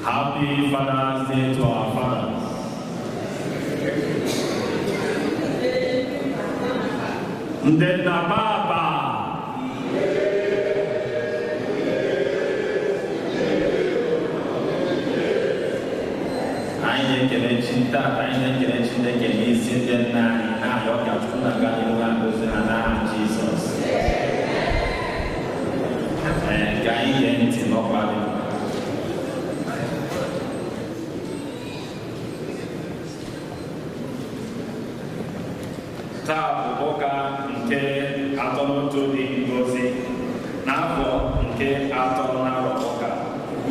Happy Father's Day to our fathers. Ndenda Baba. Anyị na-ekele Chineke, anyị na-ekele Chineke n'isi ndị nna anyị na-arịọ ka Chukwu na-aga n'ihu ha ngozi ha n'aha Jizọs. Ka anyị gee ntị n'ọkwa dị. Taa bụ ụka nke atọ n'otu dị ngozi n'afọ nke atọ n'arọ ụka.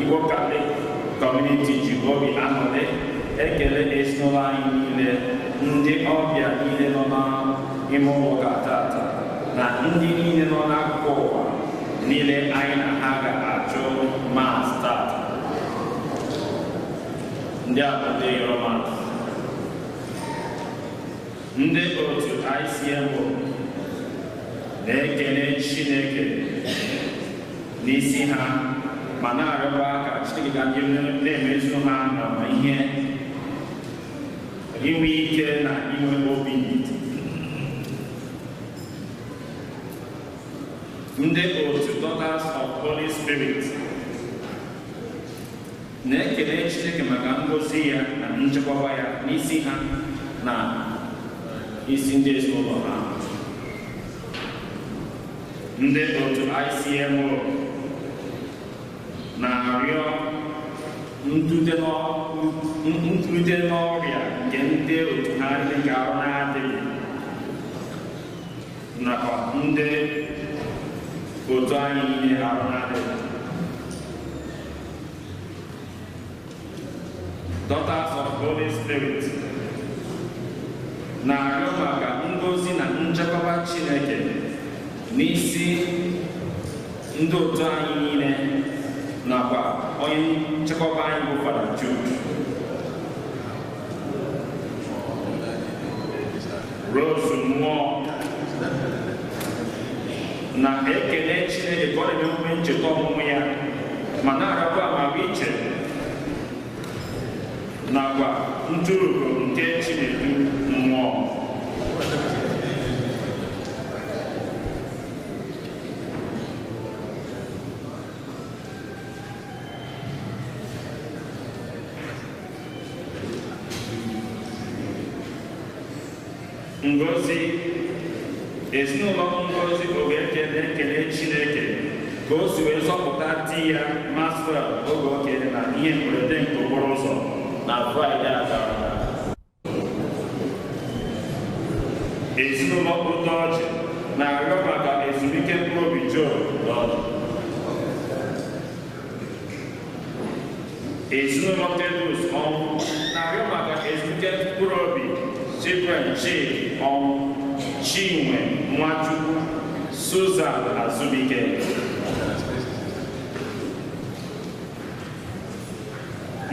Igbo Catholic Community ji obi aṅụrị ekele ezinụlọ anyị niile, ndị ọbịa niile nọ n'ime ụka tata na ndị niile nọ n'akụkụ ụwa niile anyị na ha ga-achụ Mass tata. Ndị a bụ ndị Roman, ndị otu ICM na-ekele Chineke n'isi ha ma na-arịọkwa ka Chineke ga na-emezu ha n'amamihe, inwe ike na inwe obi n'ite. Ndị otu Daughters of Holy Spirit na-ekele Chineke maka ngọzi ya na nchekwaba ya n'isi ha na isi ndị ezinụlọ ha. Ndị otu ICMO na-arịọ ntute n'ọrịa nke ndị otu ha dị ka arụ na-adịghị nakwa ndị otu anyị niile arụ na-adịghị. Daughters of Holy Spirit na-arịọ maka ngozi na nchekwaba Chineke n'isi ndị otu anyị niile nakwa onye nchekwaba anyị bụ Fada Jude, Rose mmụọ, na-ekele Chineke ka ọ na-eme emume ncheta ọmụmụ ya ma na-arịọkwa amamihe nakwa ntụrụgo nke Chinedu mmụọ. Ngozi, ezinụlọ Ngozi ekele Chineke ka o si wee zọpụta di ya Maxwell oge okenye na ihe mberede nke okporo ụzọ na Fraịde a gara aga. Ezinụlọ Udoji na-arịọ maka ezumike mkpụrụ obi Joe Udoji. Ezinụlọ Tedros ọnwụ na-arịọ maka ezumike mkpụrụ obi Children Chidi ọnwụ, Chinwe Nwachukwu, Susan Azubike.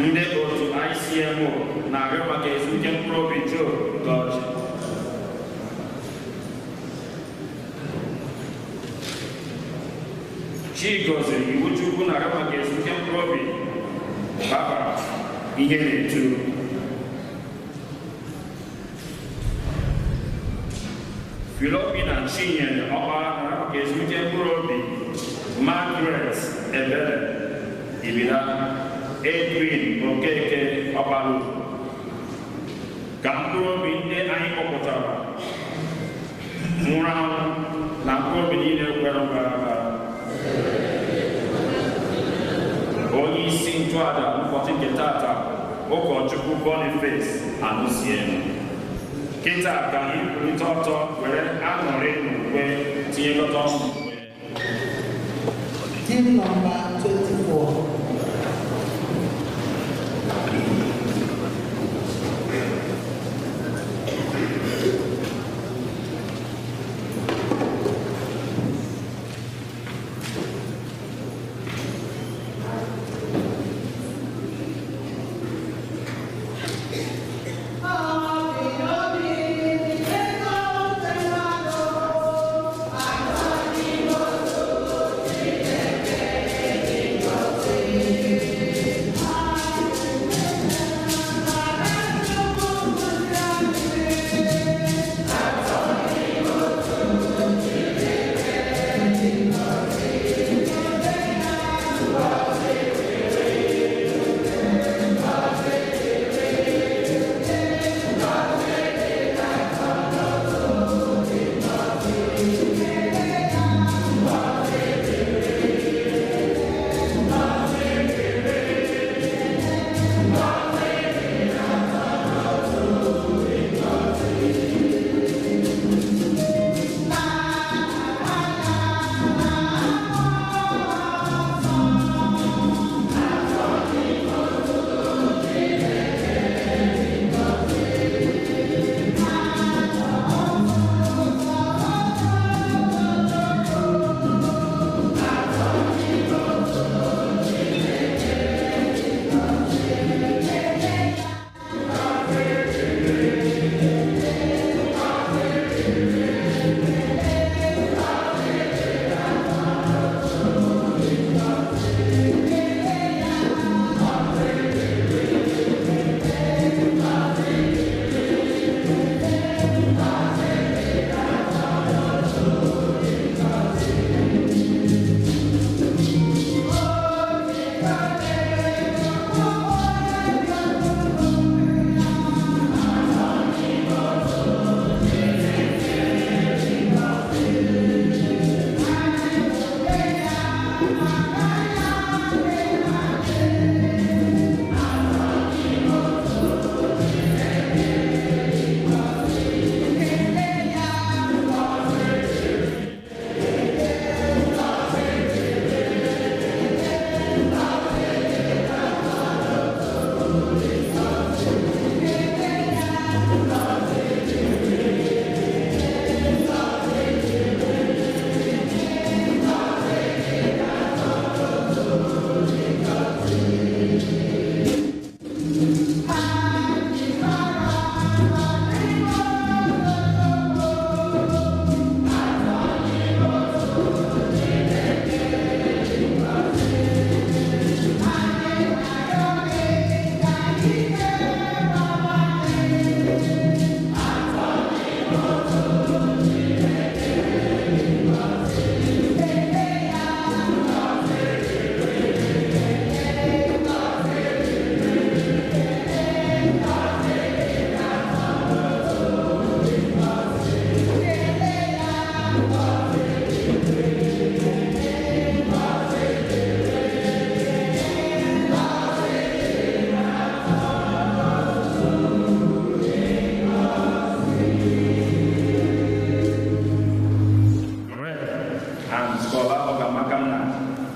Ndị otu ICMO na-arịọ maka ezumike mkpụrụ obi Joe Udoji. Chigoziri Iwuchukwu na-arịọ maka ezumike mkpụrụ obi Barbara ihe na-etu. Philomena Chinyere ọkpara na-arịọ maka ezumike mkpụrụ obi Margaret Ebele Ibila, Edwin Okeke ọkpara. Ka mkpụrụ obi ndị anyị kpọpụtara nwụrụ anwụ na mkpụrụ obi niile kwere mbarabara. Onye isi ntụada ụbọchị nke tata ụkọchukwu Boniface Anụsienu. Kịta ka anyị kwurịta ọtọ were aṅụrị n'ukwe tinyekọta ọnụ ukwe. Hymn number 24. Oh,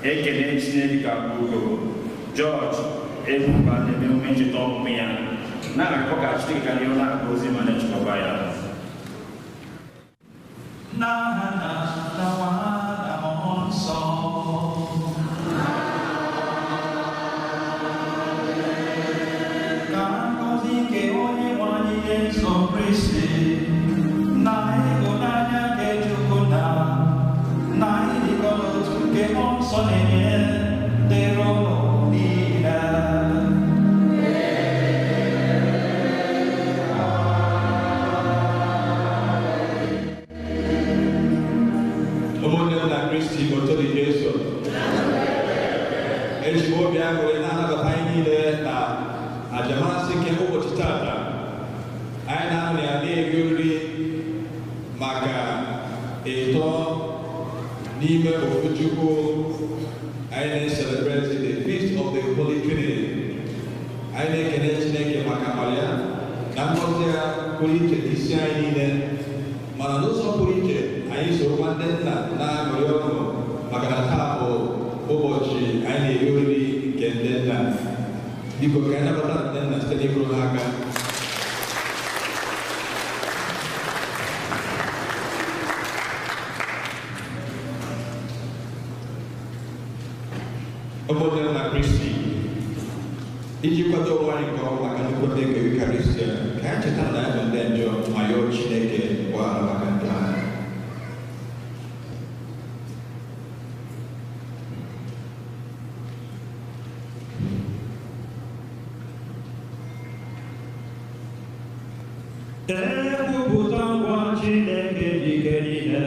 ekele Chineke ka ugo George ebuba n'ebe emume ncheta ọmụmụ ya na-arịọ ka Chineke ka n'ihu na-agụ ozi ma na-echekọba ya n'aha na Nwa na Mmụọ Nsọ. Ka ngọzi nke Onyenwe anyị Jesu Kristi na ịhụnanya nke Chukwu na ịdịkọ n'otu nke Mmụọ Nsọ na-enye dịrị unu niile. Ụmụnne m na Kristi otu dị Jesu, eji m obi aṅụrị na-anabata anyị niile na ajamasị nke ụbọchị tata. Anyị na-anọ ya na-eri nri maka ịtọ n'ime ofu Chukwu. Anyị na-celebrate the feast of the Holy Trinity. Anyị na-ekele Chineke maka ọrịa na ngọzi ya pụrụ iche n'isi anyị niile, mana n'ụzọ pụrụ iche anyị so nwanne nna na-aṅụrị ọṅụ maka na taa bụ ụbọchị anyị na-eri oriri nke ndị nna. Biko ka anyị nabata ndị nna site n'ịkụrụ ha aka. Ụmụnne m na Kristi, iji kwado onwe anyị nke ọma maka nnukwu ndị nke Eucharistia, ka anyị cheta na anyị bụ ndị njọ ma yọọ Chineke gbaghara maka njọ anyị. Ekwupụta ngwa Chineke dike niile.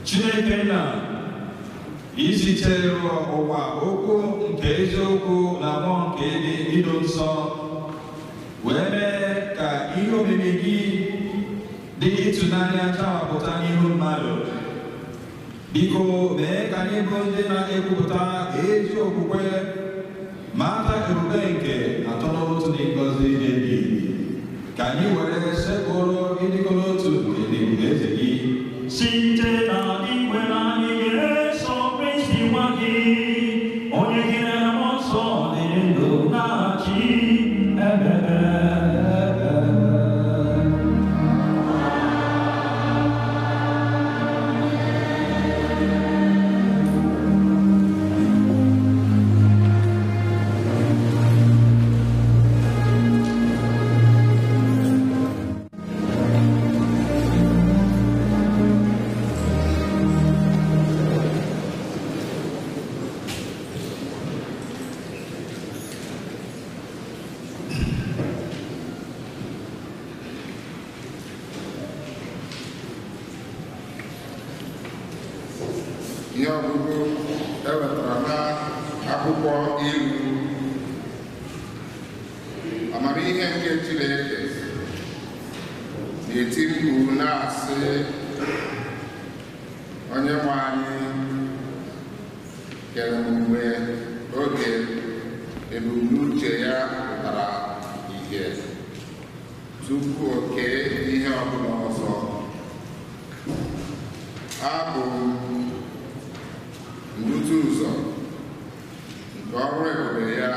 Chineke nna izitere ụwa okwu nke eziokwu na mmụọ nke ịdị nsọ wee mee ka ihe omimi gị dị ịtụnanya chawapụta n'ihu mmadụ. Biko mee ka anyị bụ ndị na-ekwupụta ezi okwukwe ma ata ebube nke atọ n'otu dị ngọzi n'ebi, ka anyị were sekpụrụ ịdịkọ n'otu nke eze gị site na igwe na anyị Yesu Kristi nwa gị, onye gị na mmụọ nsọ dị ndụ na-achị ebere. Ihe ọgụgụ ewetara na akwụkwọ ilu amamihe nke Chineke na-eti mkpu na-asị, Onyenwe anyị kere mgbe oge ebumnuche ya pụtara ihe tupu o kee ihe ọbụla ọzọ. Abụ mbutu ụzọ nke ọrụ ebube ya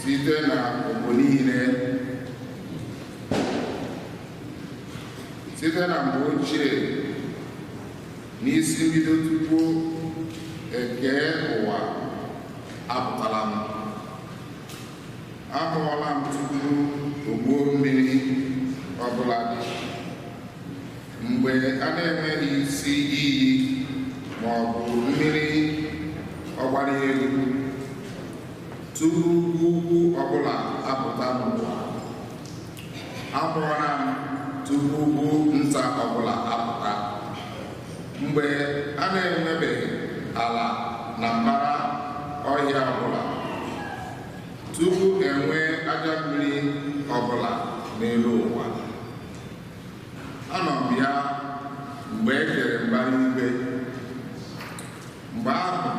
site na ụgbọ niile, site na mgbe ochie n'isi mbido tupu eke ụwa apụtala m. Amụọla m tupu ogbuo mmiri ọbụla dị. Mgbe a na-enweghị isi iyi ma ọ bụ mmiri ọgbara elu, tupu ugwu ọbụla apụta n'ụwa. Amụọla m tupu ugwu nta ọbụla apụta. Mgbe a na-enwebeghị ala na mbara ọhịa ọbụla, tupu enwee aja mmiri ọbụla n'elu ụwa. Anọ m ya mgbe e kere mbara igwe. Mgbe ahụ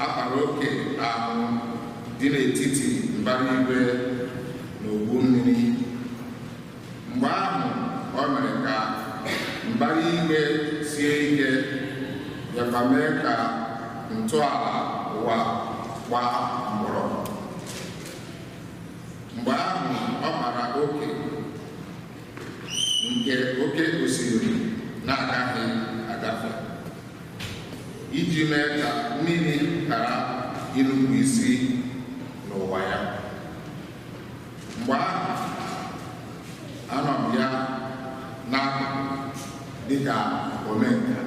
akpara oke ahụ dị n'etiti mbara igwe na ogbu mmiri. Mgbe ahụ o mere ka mbara igwe sie ike, bịakwa mee ka ntọala ụwa gbaa mgbọrọgwụ. Mgbe ahụ ọ kpara oke nke oke osimiri na-agaghị agafe, iji mee ka mmiri ghara ịnụpụ isi n'ụwa ya. Mgbe ahụ anọ m ya n'akụkụ dịka omenka.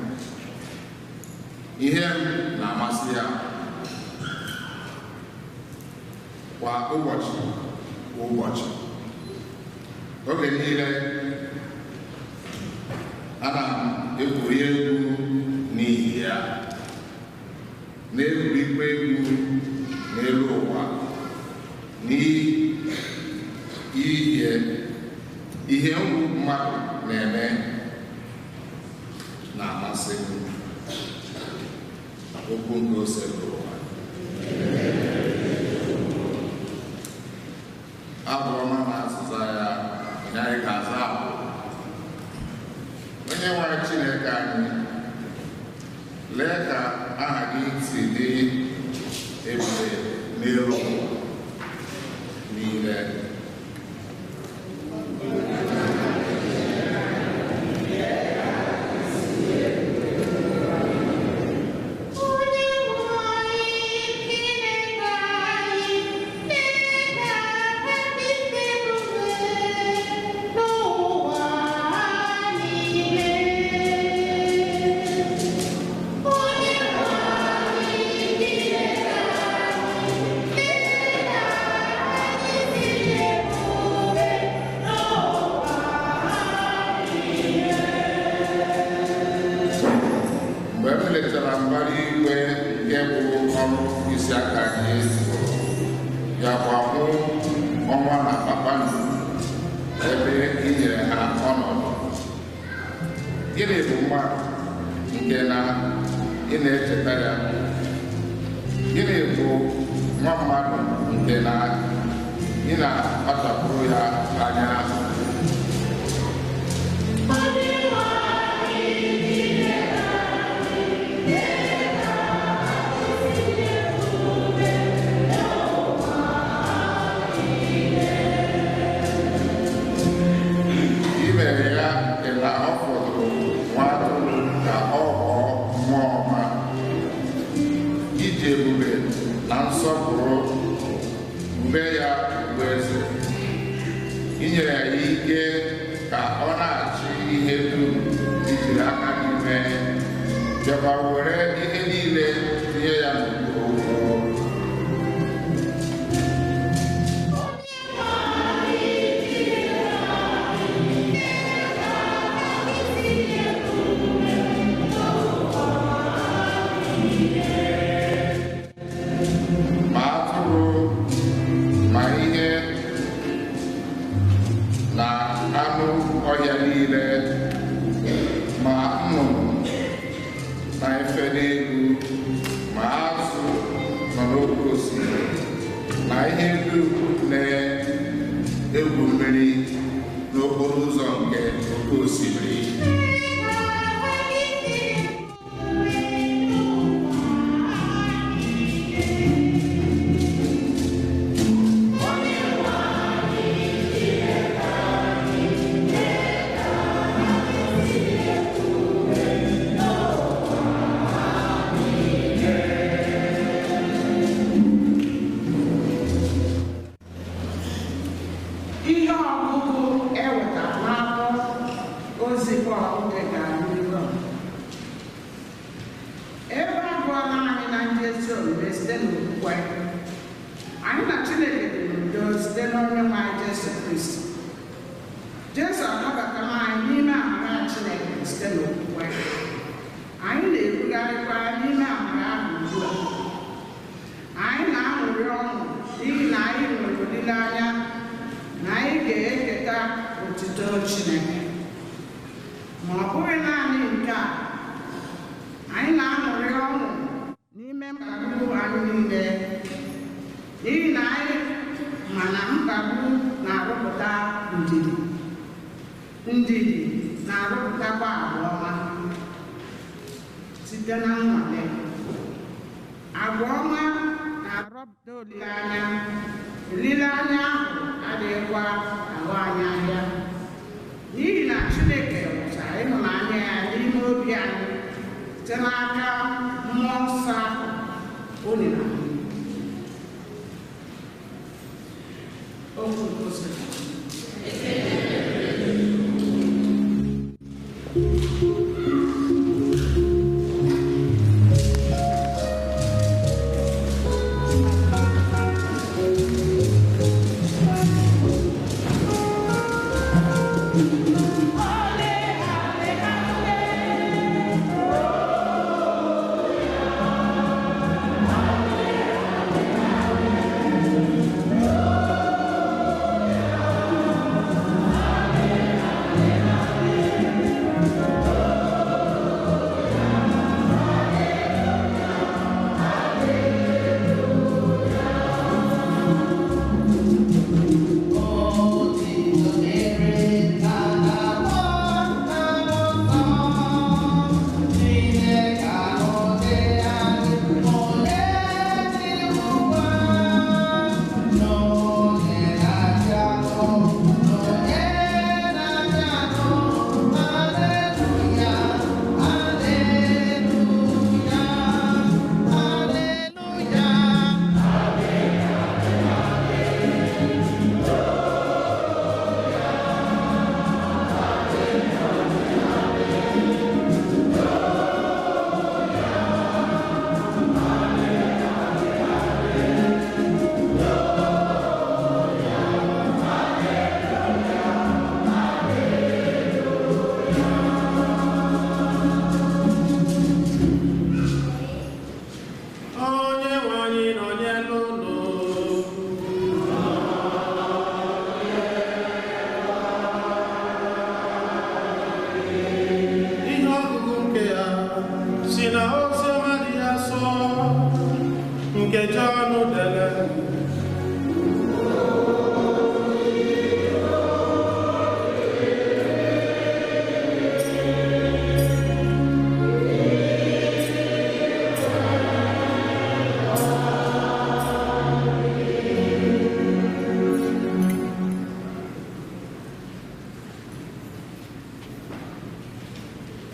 Ihe m na-amasị ya kwa ụbọchị kwa ụbọchị. Oge niile ana m egwuri egwu n'ihi ya, na-egwurikwa egwu n'elu ụwa n'ihi ihe mmadụ na-eme na-amasị m. Okwu nke ose bụ ụwa. Abụ ọma na-asụza ya onye anyị ga-aza abụ. Onye nwere Chineke anyị, lee ka aha gị si dị ebube n'elu ụwa niile. Gịnị bụ mmadụ nke na ị na-echeta ya? Gịnị bụ nwa mmadụ nke na ị na-akpachapụrụ ya anya? Inyere ya ike ka ọ na-achị ihe dum ijiri aka gị mee, bịakwa were ihe niile tinye ya n'okpuru. Ọhịa niile, ma nnụnụ na-efe n'elu, ma azụ nọ n'oké osimiri, na ihe dum na-egwu mmiri n'okporo ụzọ nke oké osimiri. Yeah. nyere site n'okwukwe. Anyị na Chineke dị n'udo site n'onye nwe anyị Jesu Kristi. Jesu anabataghị anyị n'ime amara Chineke site n'okwukwe. Anyị na-ebugharịkwa n'ime amara ahụ ugbu a. Anyị na-aṅụrị ọṅụ n'ihi na anyị nwere olileanya na anyị ga-eketa otuto Chineke. Ma ọ bụghị naanị nke a, anyị na-aṅụrị ọṅụ n'ime mkpagbu anyị niile n'ihi na anyị ma na mkpagbu na-arụpụta ndidi. Ndidi na-arụpụtakwa agwa ọma site na nnwale. Agwa ọma na-arụpụta olileanya. Olileanya ahụ adịghịkwa ahụ anyị anya n'ihi na Chineke pụtara ịhụnanya ya n'ime obi anyị site n'aka Mmụọ Nsọ ahụ o nyere anyị. Okwu nkuzi.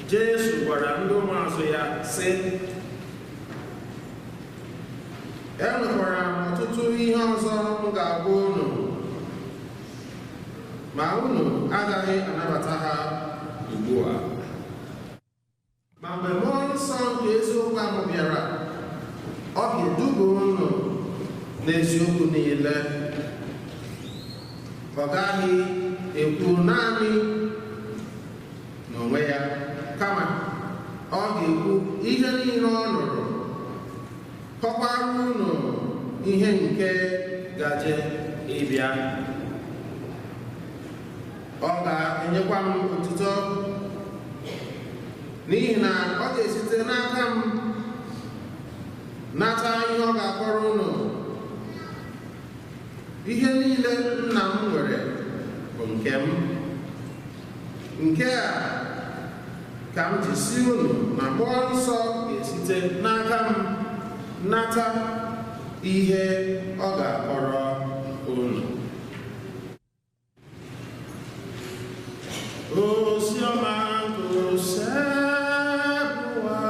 Jesu gwara ndị ụmụazụ ya sị, enwekwara m ọtụtụ ihe ọzọ m ga-agwa unu, ma unu agaghị anabata ha ugbu a. Ma mgbe Mmụọ Nsọ nke eziokwu ahụ bịara, ọ ga-eduba unu n'eziokwu niile. Ọ gaghị ekwu naanị n'onwe ya, kama ọ ga-ekwu ihe niile ọ nụrụ, kọkwara unu ihe nke gaje ịbịa. Ọ ga-enyekwa m otuto n'ihi na ọ ga-esite n'aka m nata ihe ọ ga-akọrọ unu. Ihe niile Nna m nwere bụ nke m. Nke a ka m ji si unu na Mmụọ Nsọ ga-esite n'aka m nata ihe ọ ga-akọrọ unu. Oziọma nke usekwu a.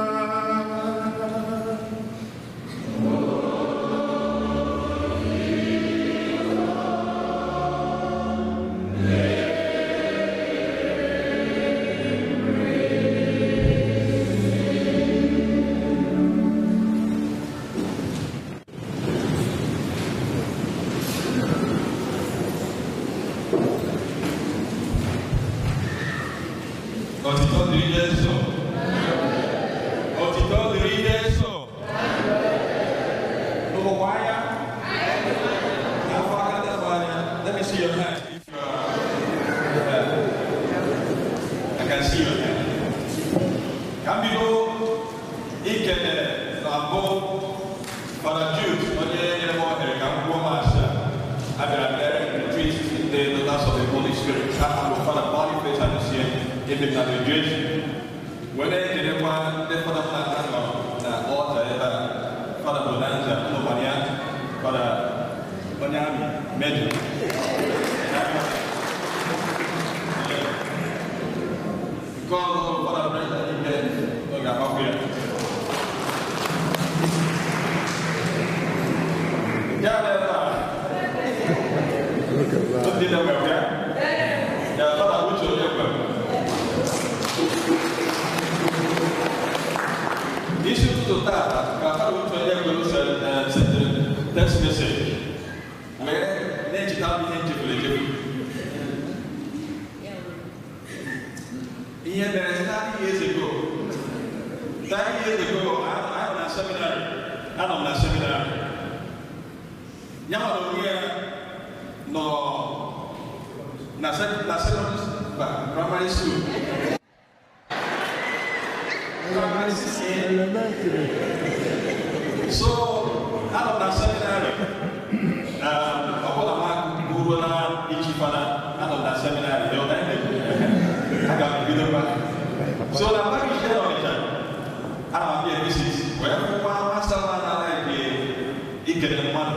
Let me see your hand. If I can see your hand. Can we go in Father Jude, treat the last of the Holy Spirit. Father Boniface and the when they did one, they put up that altar, Father Bonanza, Father Bonyami, Major. Because Father Brenda, he did, look at up here. What did I wear? Yeah, Father, which one you issue to that, text message. Where digital behavior. Here, 30 years ago, I'm on a seminary. No, primary school. So, out of that seminary, seminary, I got a video back. So, the back is there on the time. I'm here, this is where master man, I get money.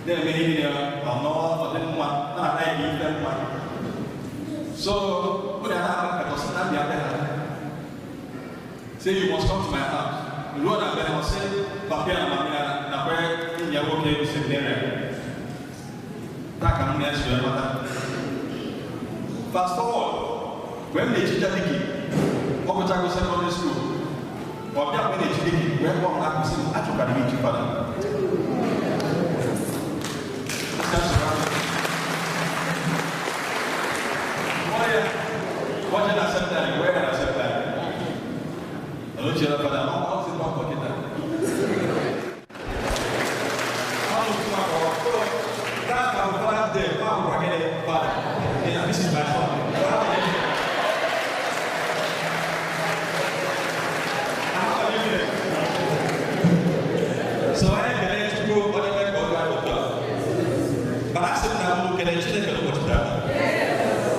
Then, maybe I'm not for them one, I give them one. So, when I have a person, say you must come to my house. The Lord and Ben will say, Papa and Mamma, now where in your work is in there. That can be answered. Fast forward, when they teach the key, Okotago Secondary School, or when they teach the key, where one happens in Africa, they meet you, Father. What did I say that? Where did I say that? I don't know about that. How's it about that? That's our father there. Father. Yeah, this is my father. So I had to go all the way to God. But I said, now look at it.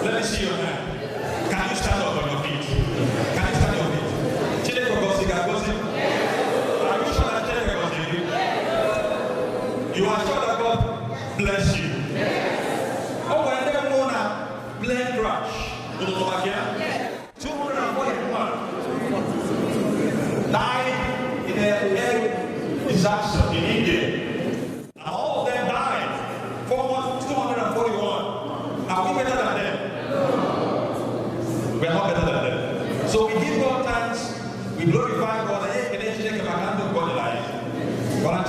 Let me see your hand. Can you stand up on your feet? Can you stand on your feet? You are sure that God bless you. Oh, when they want a plane crash, 241 died in an air disaster in India. And all of them died. 241. Are we better than them? We are not better than them. So we give God thanks, we glorify God, and can they take a back of God alive? What are you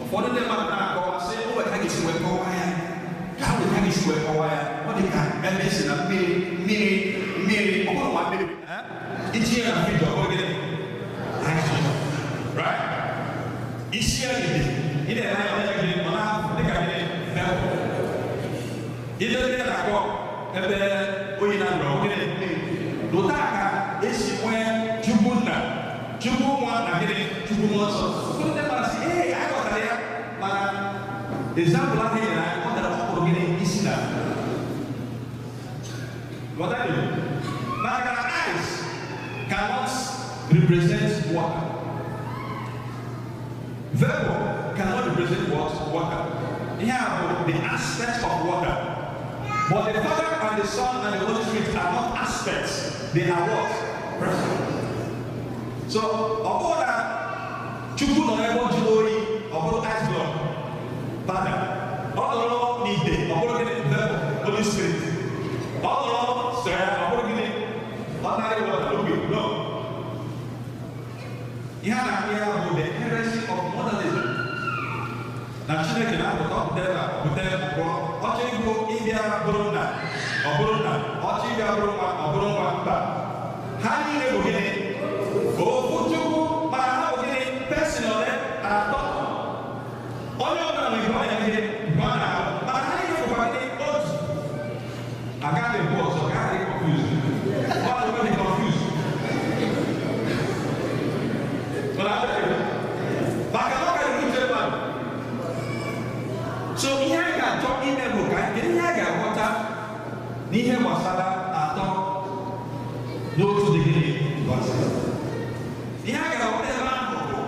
Ụfọdụ ndị mmadụ na-akọwa sị o nwere ha ga-esi wee kọwaa ya ka ha nwere ha ga-esi wee kọwa ya ọ dị ka ebe esi na mmiri ọ bụrụ ma mmiri itinye na mmiri ọ bụrụ gịnị right isi ya gidi ị na-ere anya onye gidi ọ na-ahụ dịka gịnị vepụ idebe na akọ ebe oyi na-adọrọ gịnị lụta ka esi nwee chukwu nna chukwu nwa na gịnị chukwu nwa nsọ ụfọdụ ndị mmadụ sị ee anyị ghọtara ya mana example ahụ nyere anyị ọ dara ọkpụrụ gịnị isi na ghọtara maka na eyes cannot represent water vapor cannot represent what water here are the aspects of water. But the Father and the Son and the Holy Spirit are not aspects. They are what? Persons. So, about that, chukwu no ebo jilori, about ice block, Father. All need it. About the Holy Spirit. All sir, about the ordinary water. Look, no. Here about the heresy of modernism. Na Chineke na-apụta pụta ọchị ịbụ ịbịa bụrụ nna ọ bụrụ nna ọchị ịbịa bụrụ nwa ọ bụrụ nwa mba ha niile bụ gịnị ofu Chukwu mana ha bụ gịnị personal atọ onye ọbụla nwere ọnya gịnị bụ a na-ahụ mana ha niile bụkwa gịnị otu agaghị bụ ọzọ gaghị confuse mmadụ nwere confuse maka na ọ karịrị uche mmadụ. So ihe a ga-achọ ime bụ ka ihe a ga-aghọta n'ihe gbasara atọ n'otu dị gịnị gbasara. Ihe a ga-aghọta ebe ahụ bụ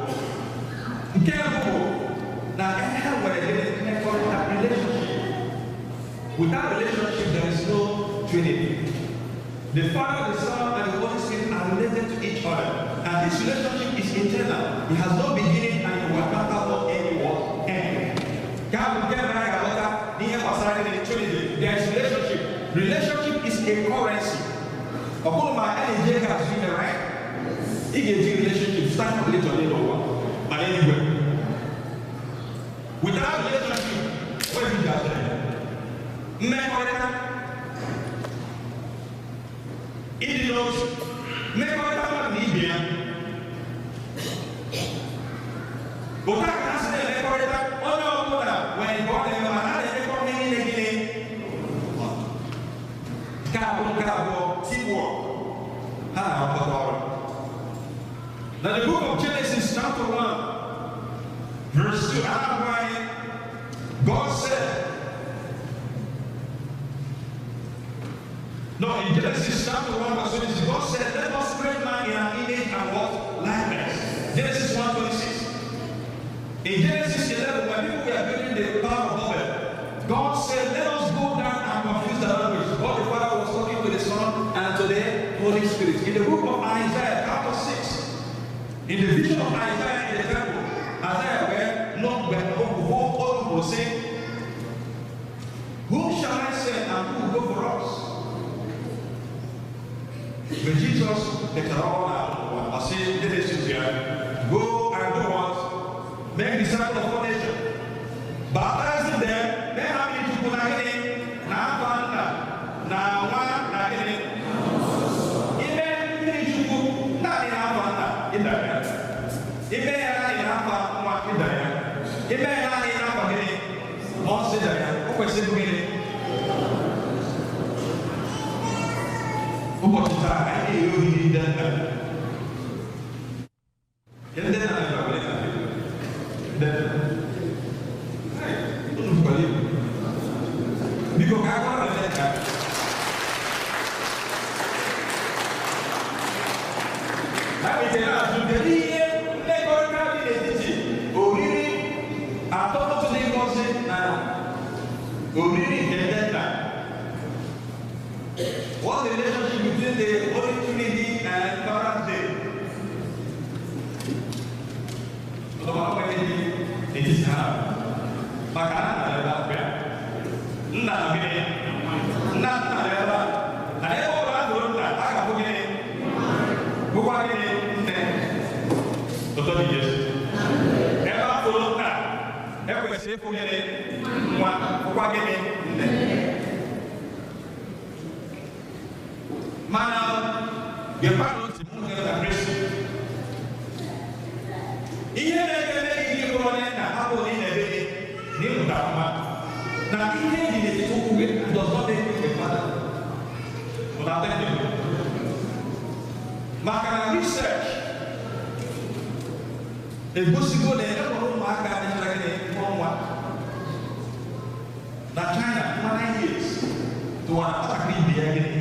nke mbụ na ihe nwere gịnị mmekọrịta relationship. Without relationship there is no Trinity. The Father, the Son, and the Holy Spirit are related to each other, and this relationship is eternal. It has no beginning and it will not have any end. There is relationship. Relationship is a currency. Upon my energy has been right. It gives you relationship. Stand later than over. But anyway, without relationship, what is that? It is not. Now the book of Genesis chapter 1 verse 2, God said, no, in Genesis chapter 1 verse 26, God said, let us create man in our image and what? Likeness. Genesis 1:26. In Genesis 11, when people were building the Tower of Babel, God said, let us go down and confuse the language. God the Father was talking to the Son and to the Holy Spirit. In the book of Isaiah chapter 6, in the vision of Isaiah in the temple, Isaiah will say, whom shall I send and who will go for us? When Jesus takes all out, I say, this is here, go and do what? Make disciples of all nations. Baptizing them, then how many people are getting? Now one, not getting. What's the relationship between the Holy Trinity and Father's Day? It is hard. Mana, your parents will get a Christian. Ihe na-eme ihe bụrụ onye nna ha bụ onye na-ebe n'ịmụta mma na ihe dị n'etiti ụkwụ does not make you a father. Without them. Maka na research egosigo na enwere ụmụaka na-echere gị n'ọnwa na China 9 years tụwara nwatakịrị ibe ya gịnị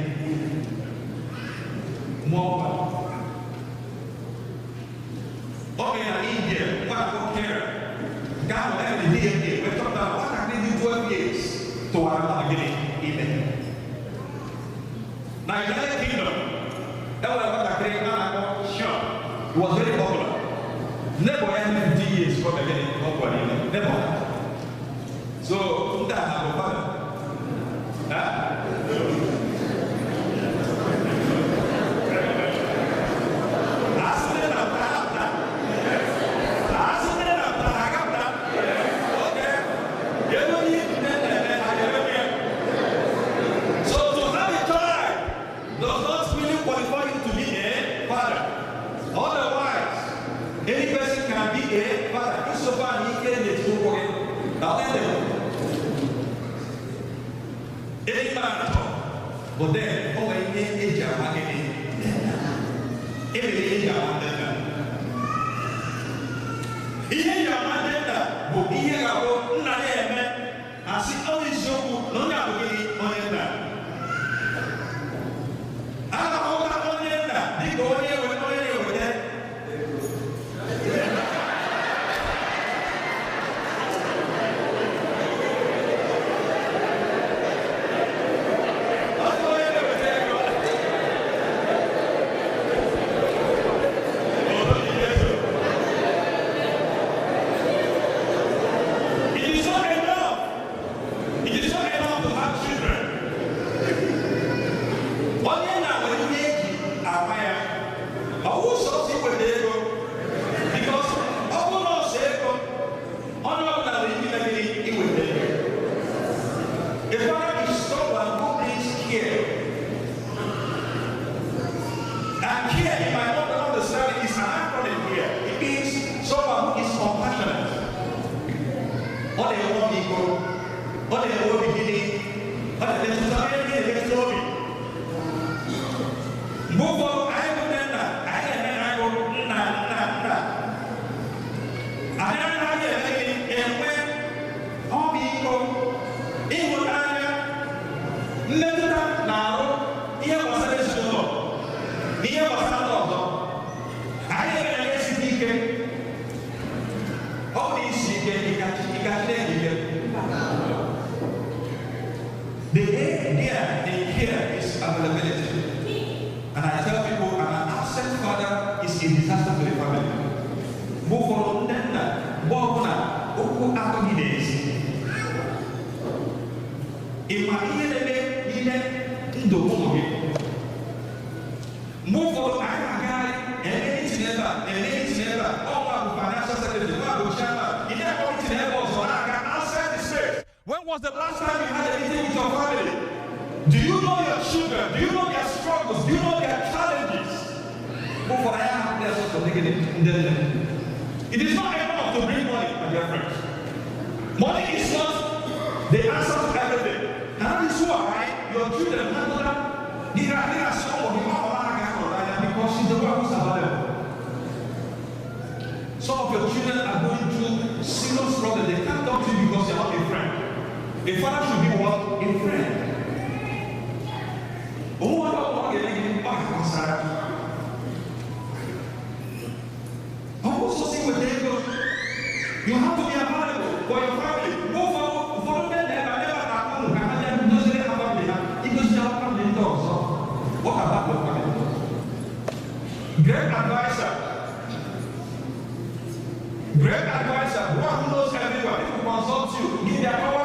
mụọ nwa. Ọ bụ na India nwa akwụkwọ kere nke ahụ na-eme DNA wee chọpụta na nwatakịrị dị 12 years tụwara nwa gịnị ime. Na United Kingdom, that was very popular. Never had 50 years from the beginning of one. Never. So, that's how father. But then, oh, I need a job again. Every job again. Here you are, Mandela, but here I go, Nayame. I see all this show, no, not really on it. I don't know what on it. They go here with no with that. The idea in here is availability. And I tell people an absent father is a disaster to the family. Move on then Bobna, Oku Atomides. In my ear, in the woman. Move on, I'm a guy, and it's never, all my financial secretary, China, in that point, it never was outside the space. When was the last time you had a meeting with your family? Do you know your children? Do you know their struggles? Do you know their challenges? It is not enough to bring money, my dear friends. Money is not the answer to everything. And that is why your children handle that. Because she's the one who's available. Some of your children are going through serious problems. They can't talk to you because you're not a friend. A father should be what? A friend. Oh, I don't want to get back outside. I'm also seeing with David. You have to be available for your family. Go for them that never happen. It doesn't have family. It doesn't have family dogs. What about your family? Great advisor. Great advisor. One who knows everyone. If you consult you, give their power.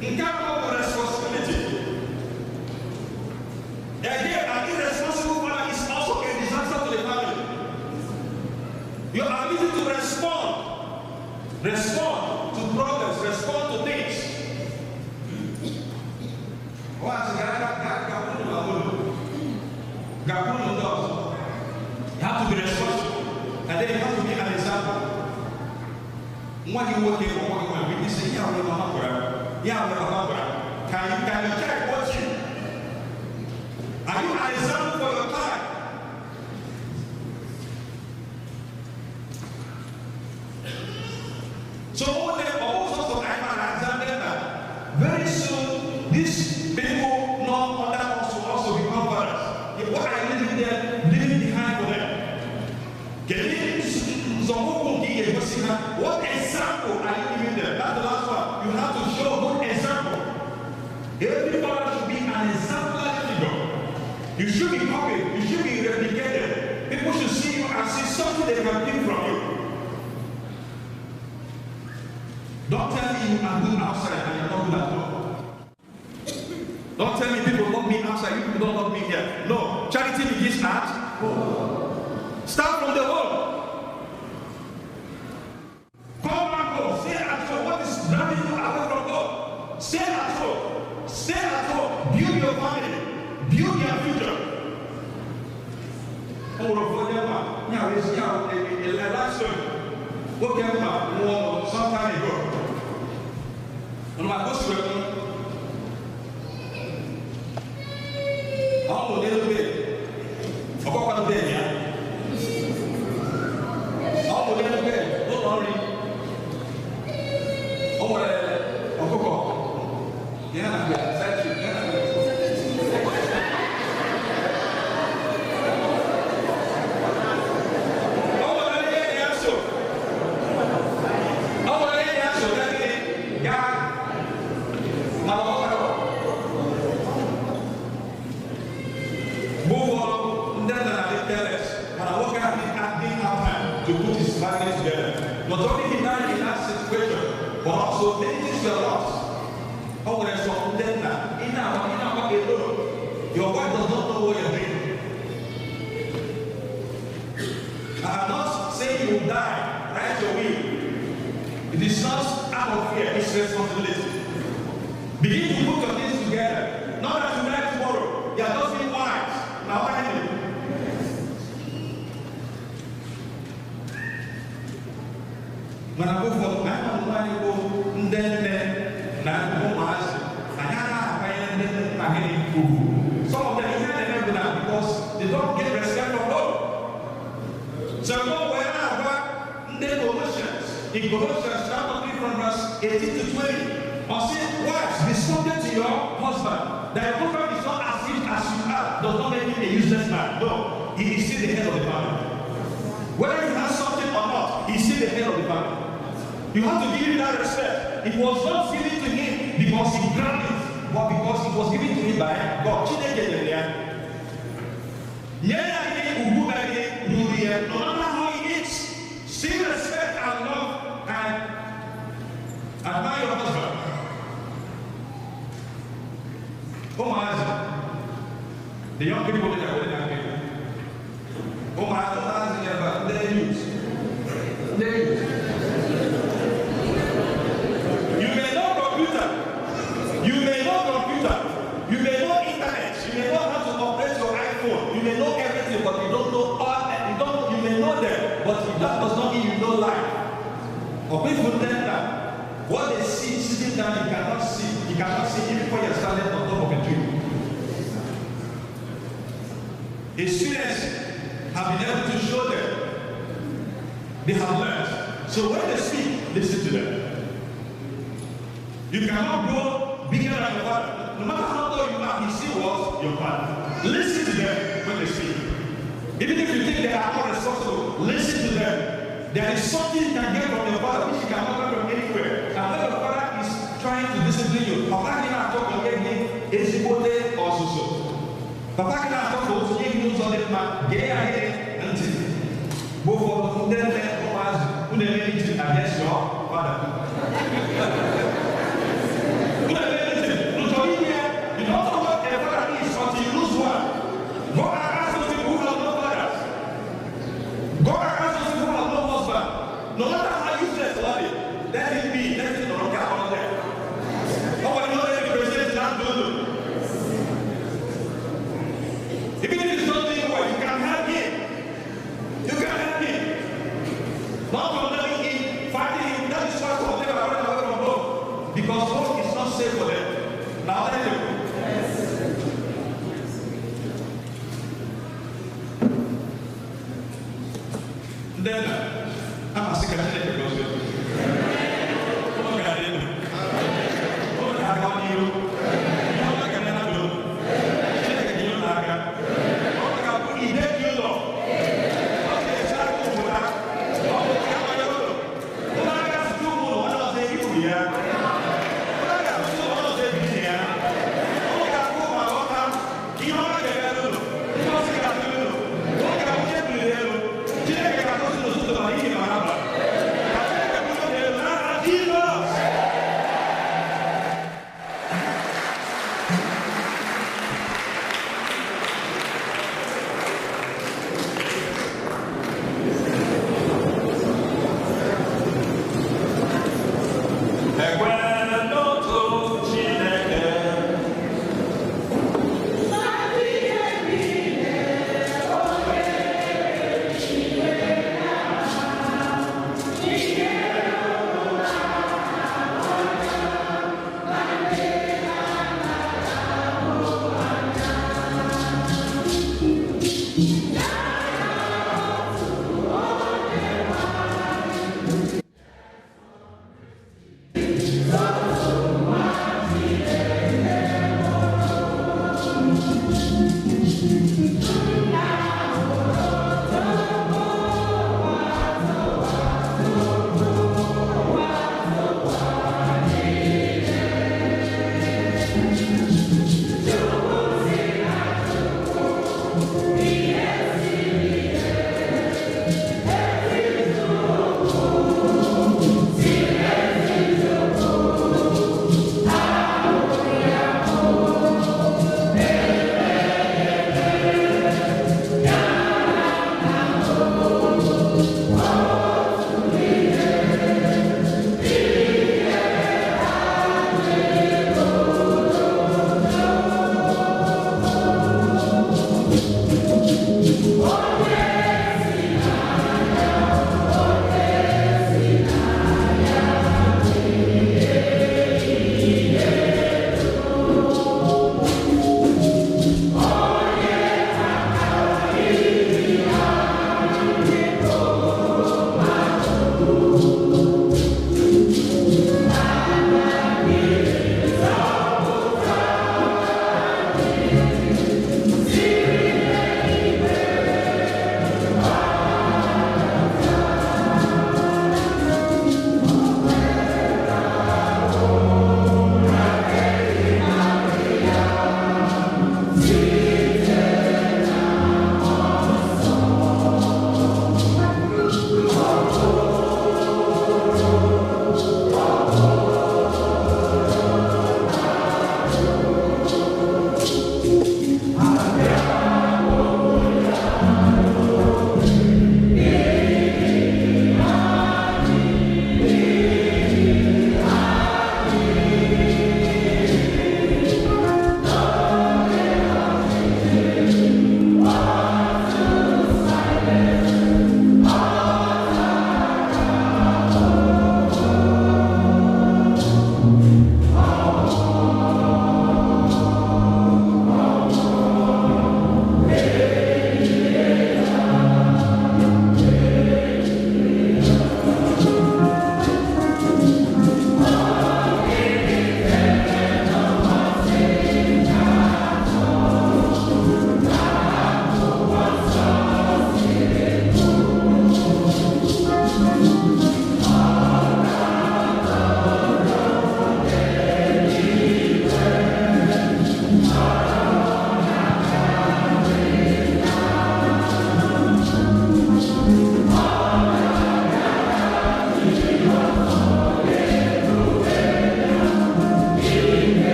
In terms of responsibility, the idea that irresponsible father is also a disaster to the family. Your ability to respond Respond to problems, respond to things. You have to be responsible, and then you have to be an example. When you work in when you say, can you check what you? Are you an example for your time? So also very soon these people know other also become fathers. What are you leaving behind for them? What example are you giving them? That's the last one. You have to show good example. Every father should be an exemplary figure. You should be copied. You should be replicated. People should see you and see something they can pick from you. Don't tell me you are good outside and you're not good at home. Don't tell me people love me outside, you people don't love me here. No, charity begins at home. Start from the home. Come back home. Stay at home. What is driving you away from God? Stay at home. Stay at home. Build your family. Build your future. Oh, yeah, it's a life story. What came back some time ago? When my boss went, a little bit. About one day, yeah. A little bit. Don't worry. Yeah, thank you. To put his family together. Not only he died in that situation, but also many things were lost. How would I solve them now? Your wife does not know what you're doing. I am not saying you will die, write your will. It is not out of fear, it's responsibility. Begin to put your things together. Not that you die tomorrow. You are just being wise. Now what happened? When I go for the man, I'm going to go then, some of them hear them every now because they don't get respect from God. So go where I have Colossians. In Colossians chapter 3 from verse 18 to 20. Or say, wives, be subject to your husband. That your husband is not as rich as you are, does not make him a useless man. No, he is still the head of the family. Whether he has something or not, he is still the head of the family. You have to give him that respect. It was not given to him because he grabbed it, but because it was given to him by God. No matter how he is, still respect and love and admire your husband. Oh my husband. The young people that are with that people. Oh my husband, they're used. They're used. You may know computer. You may know internet. You may know how to operate your iPhone. You may know everything, but you don't know all. You may know them, but that does not mean you know life. Or people tell that what they see sitting down, you cannot see. You cannot see even before you're standing on top of a tree. Experience have been able to show them. They have learned. So when they speak, listen to them. You cannot grow bigger than your father. No matter how tall you are, he still was your father. Listen to them when they speak. Even if you think they are not responsible, listen to them. There is something you can get from your father which you cannot get from anywhere. And when your father is trying to discipline you, Papa cannot talk to get him Ezibote or so. Papa cannot talk to you news on that man, gay ahead until both of them who never need to against your father. You don't know what a father is until you lose one. Go and ask those people who have no fathers. Go and ask those people who have no husband. No matter how useless they are, ndị na amasị ka Chineke gozie ụmụ ga-adị ndụ ụmụ ga-aga n'ihu ụmụ ga-aga na ndụ Chineke gị ụlọ aka ọ ga-abụ ide gị ụlọ ọ ga-esi aka ụmụta ọ bụ ka amanye ụlọ ụmụ aka site ụmụ ụlọ ọ na-ọzọ ehiwu ya ụmụ aka site ụmụ ọzọ ebizi ya ụmụ ga-akụ ma ghọta ihe ọma ga-eme n'ụlọ ihe ọsị ga-adị n'ụlọ ụmụ ga-abụ ihe buliri elu Chineke ga-akọsi n'ụtụtụ ma ihe ma ha bara ka Chineke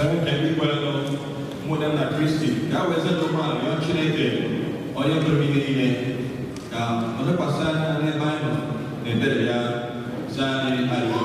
mere ka ndị kwere ụmụnne na Kristi ka a wee zere ụmụala ya Chineke onye pụrụ ihe niile ka ọ lekwasị anya n'ebe anyị nọ na ebere ya zaa anyị arịrịọ.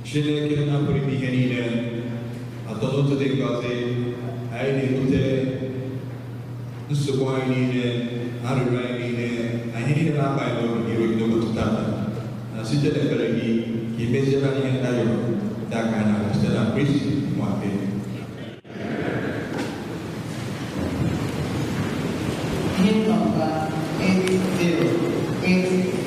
Chineke na-apụrụ ime ihe niile atọ n'otu dị ngọzi anyị na-ebute nsogbu anyị niile arịrịọ anyị niile na ihe niile na-aba anyị n'obi gị ruo n'ụbọchị tata na site n'ebere gị ka imeziere anyị ihe ndị anyị rịọrọ dị aka anyị na-arịọ site na Kristi nwa Pin number 8080.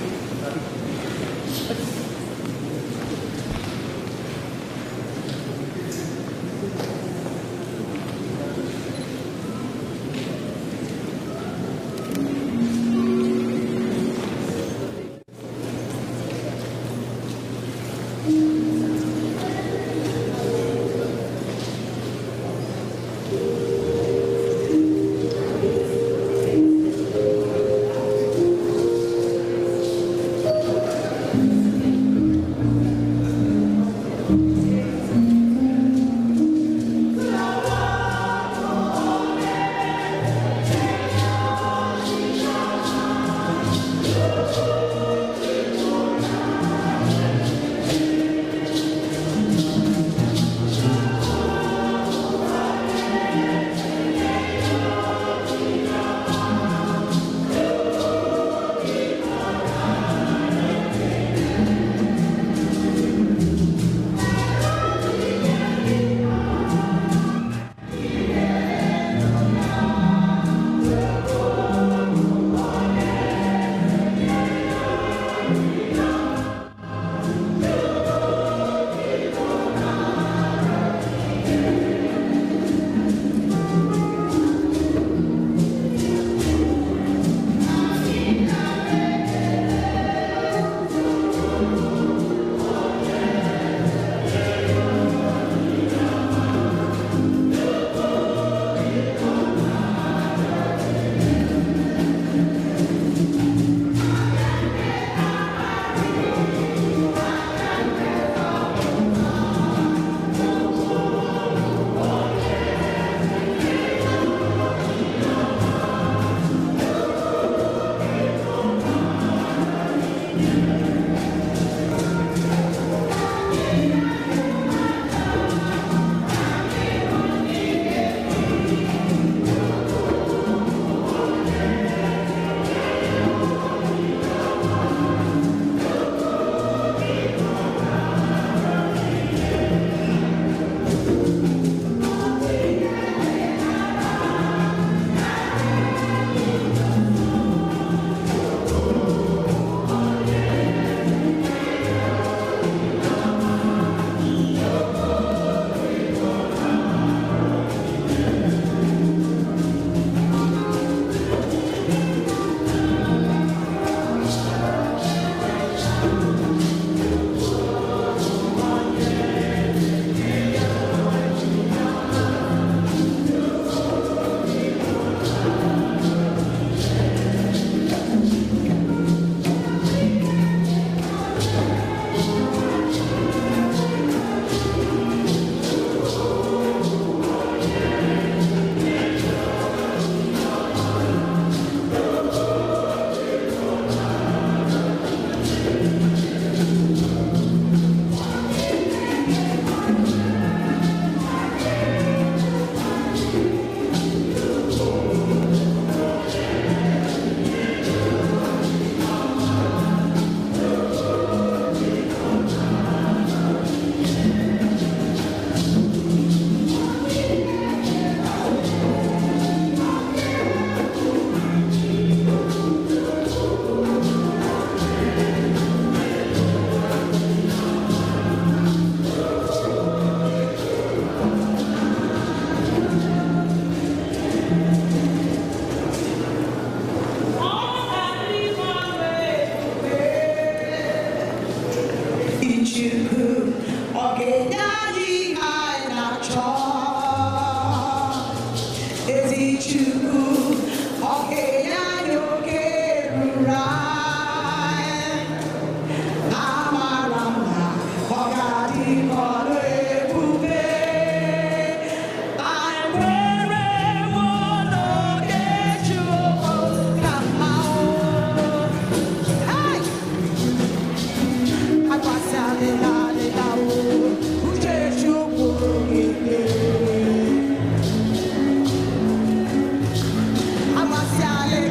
Abasiale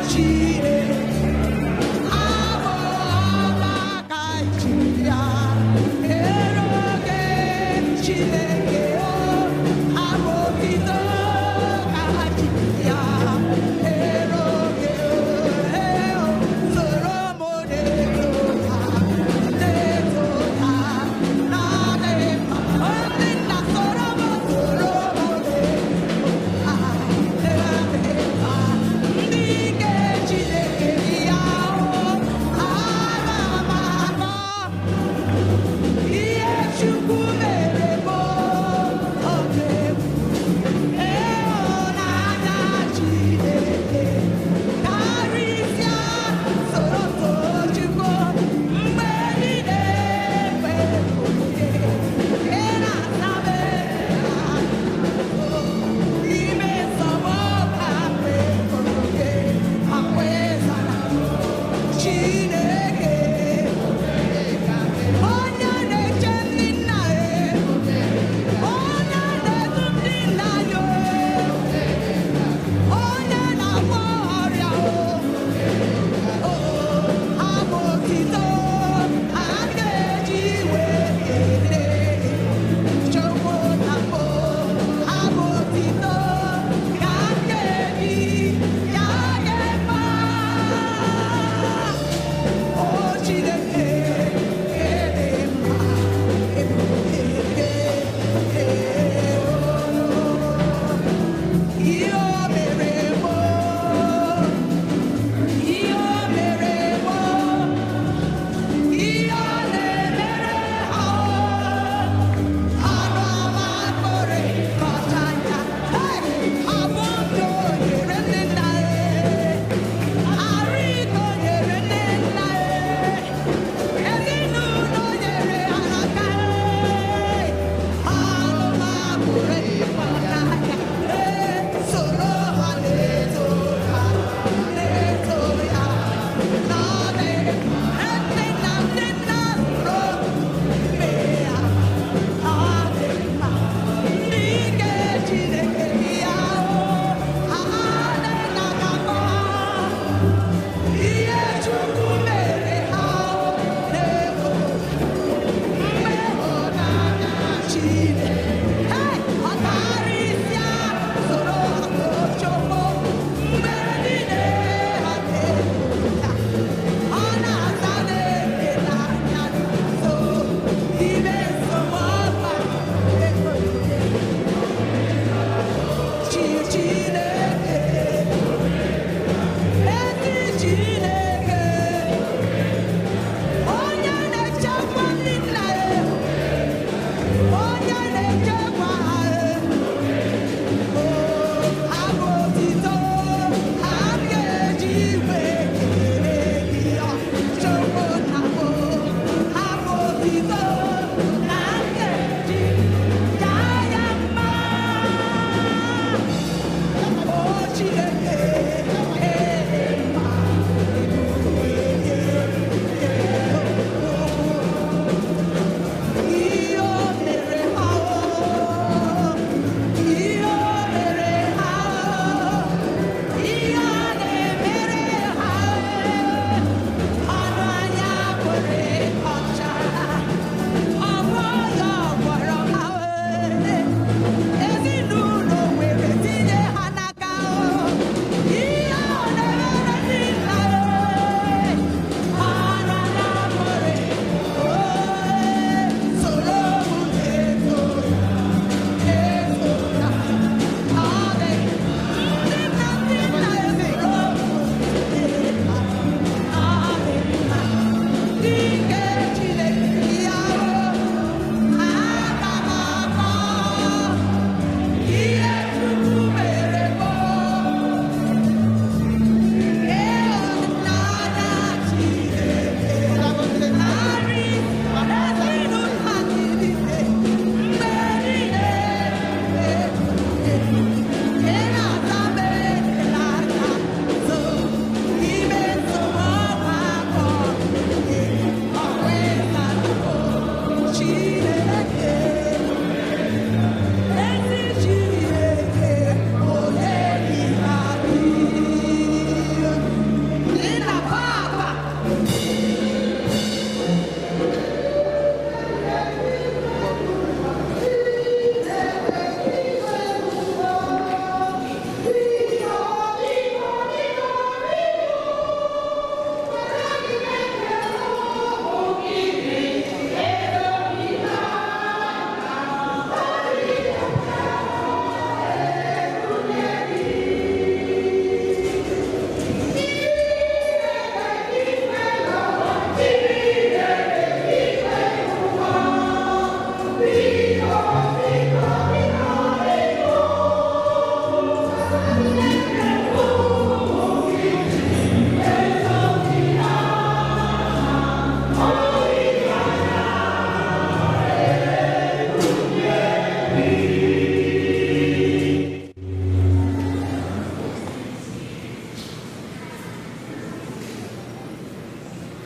Chineke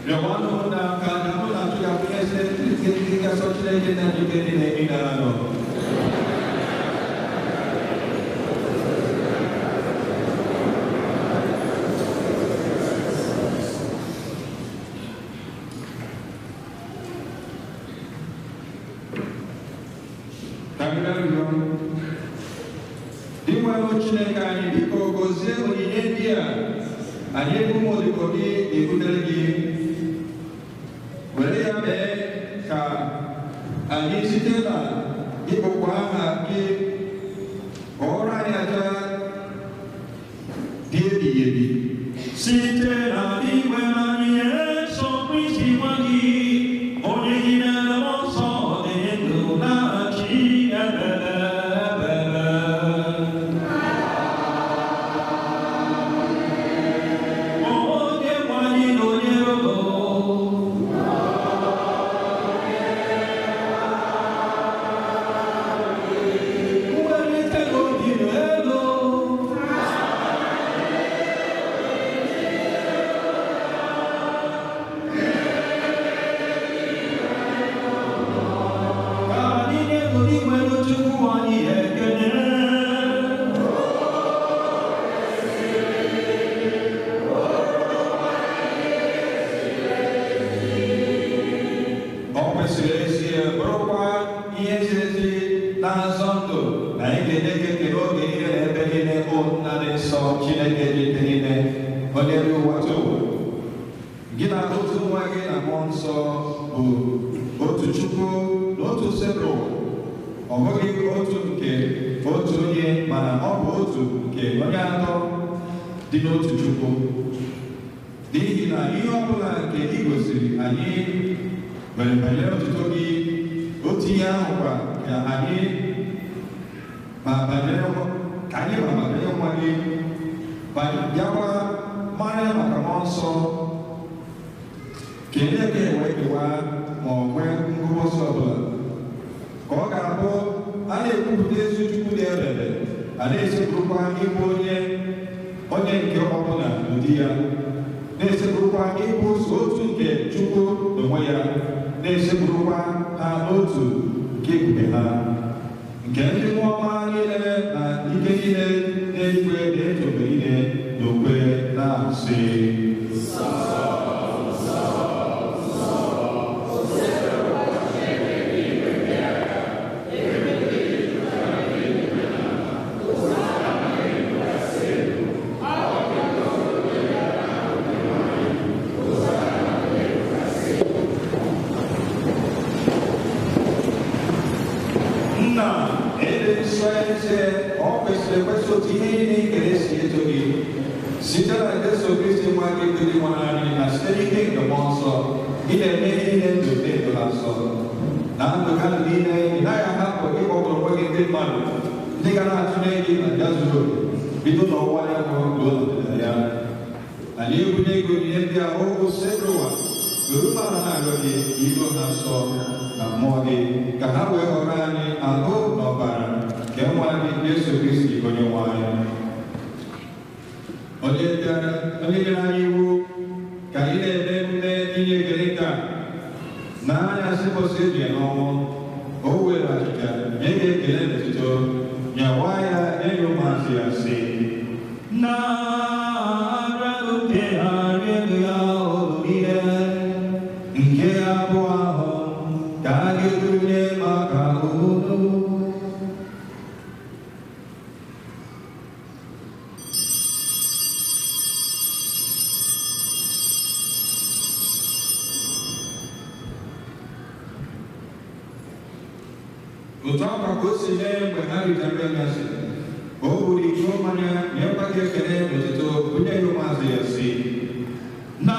Rwanda na kanamu na tuya pese kika sochile jena jikeni ne inano. Chineke anyị biko gozie onyinye ndị a anyị ebumodigbo gị na-ebutere gị were ya mee ka anyị site na ịkpọkwa aha gị ọrụ anyị aja dị ebighị ebi site na igwe anyị Yesu Kristi nwa gị onye gị na nsọ dị ndụ na-achị ebere. dị n'otu Chukwu n'ihi na ihe ọbụla nke ị gosiri anyị mere banyere otuto gị otu ihe ahụ kwa ka anyị ma banyere nwa gị bịakwa mara maka mmụọ nsọ ka enye gị ewekewa ma ọ nwee ngụbọsị ọbụla ka ọ ga-abụ a na-ekwupụta ezi Chukwu dị ebere a na-esepụrụkwa ịbụ onye nke ọbụla n'ụdị ya na-esepụrụkwa ịbụ ụzọ otu nke Chukwu n'onwe ya na-esepụrụkwa ha n'otu nke ebube ha nke ndị mmụọ ọma niile na ike niile na-eluigwe na-eji oge niile n'okwe na-asị bido n'ọnwa ya bụ n'ọdịda ya anyị ebunye ego ihe ndị ahụ ụwa orumara na-arịọ gị ido ha nsọ na mmụọ gị ka ha wee họrọ anyị ahụ na ọbara nke nwa gị Jesu Kristi onye nwe anyị onye nyere anyị iwu ka anyị na-eme emume inye ekele nke a na anyasị ụbọchị eji n'ọnwụ o were achịcha nye gị ekele n'etuto nyawa ya enyi ụmụazị ya si na arịa ya olu ihe nke abụọ ahụ ka a ga-edunye maka udo otu akwa ka o si mee mgbe ha richara gasị o buru iko mmanya nyekwa gị ekele n'otuto onye ya ụmụazị ya si na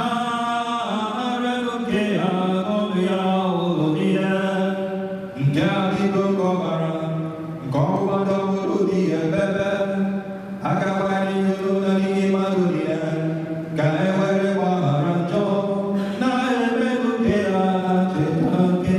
arịa nke ọnụ ya ụlọ ihe nke adịgo nke ọbara nke ọgbụgbado ọhụrụ dị ya ebebe agakwa n'ihe na n'ihe mmadụ niile ka e were gbaghara njọ na-eme nke ya cheta nke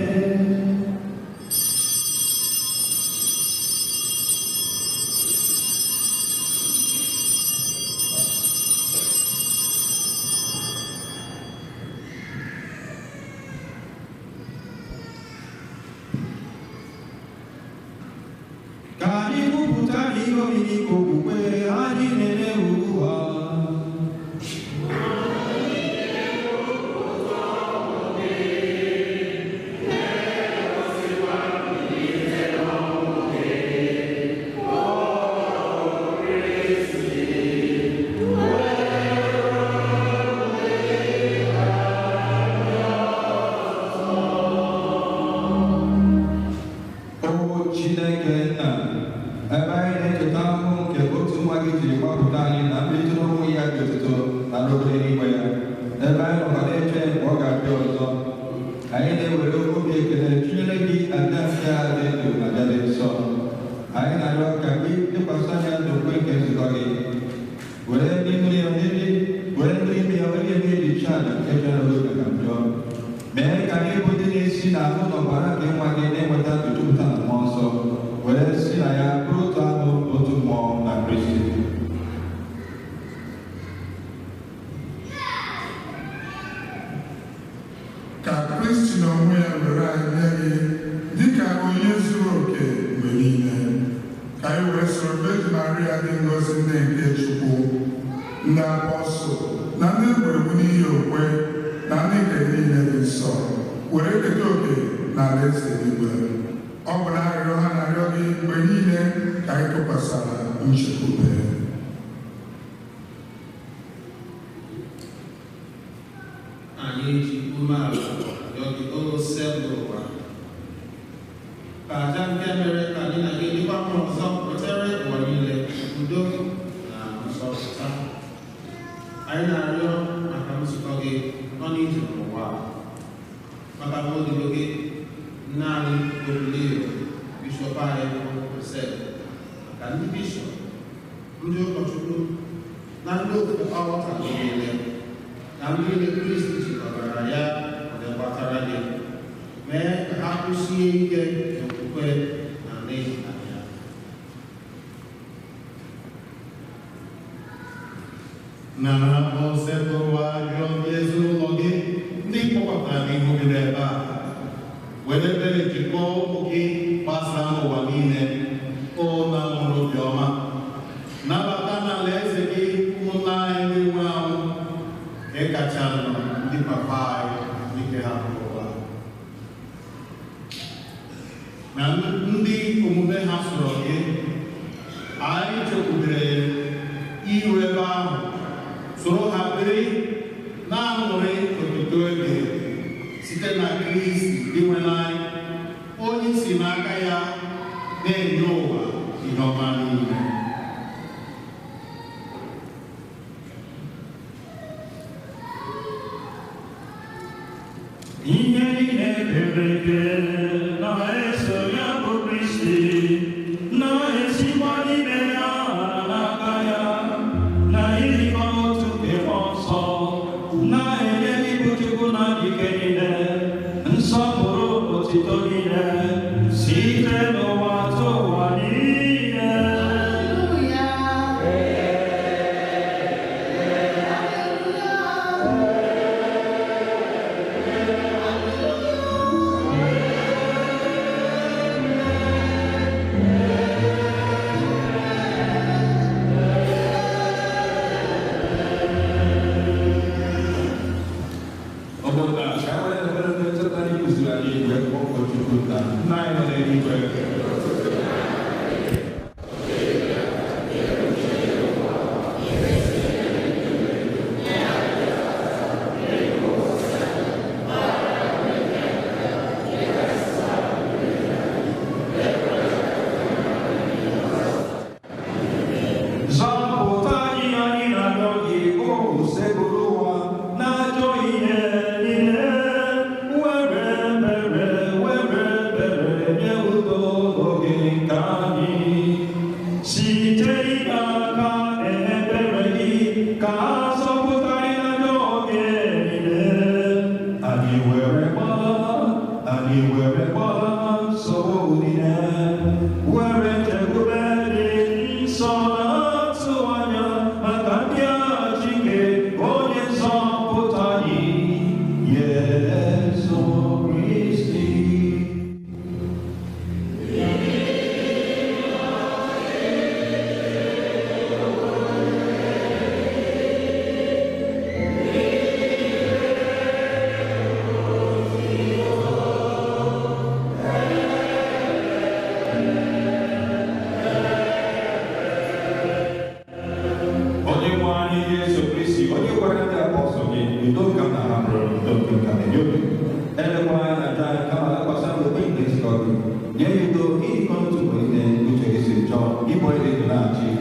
in Cameroon. Everyone I try to come across some English story. There you go, he comes to me, which is John, he boy in the lunch,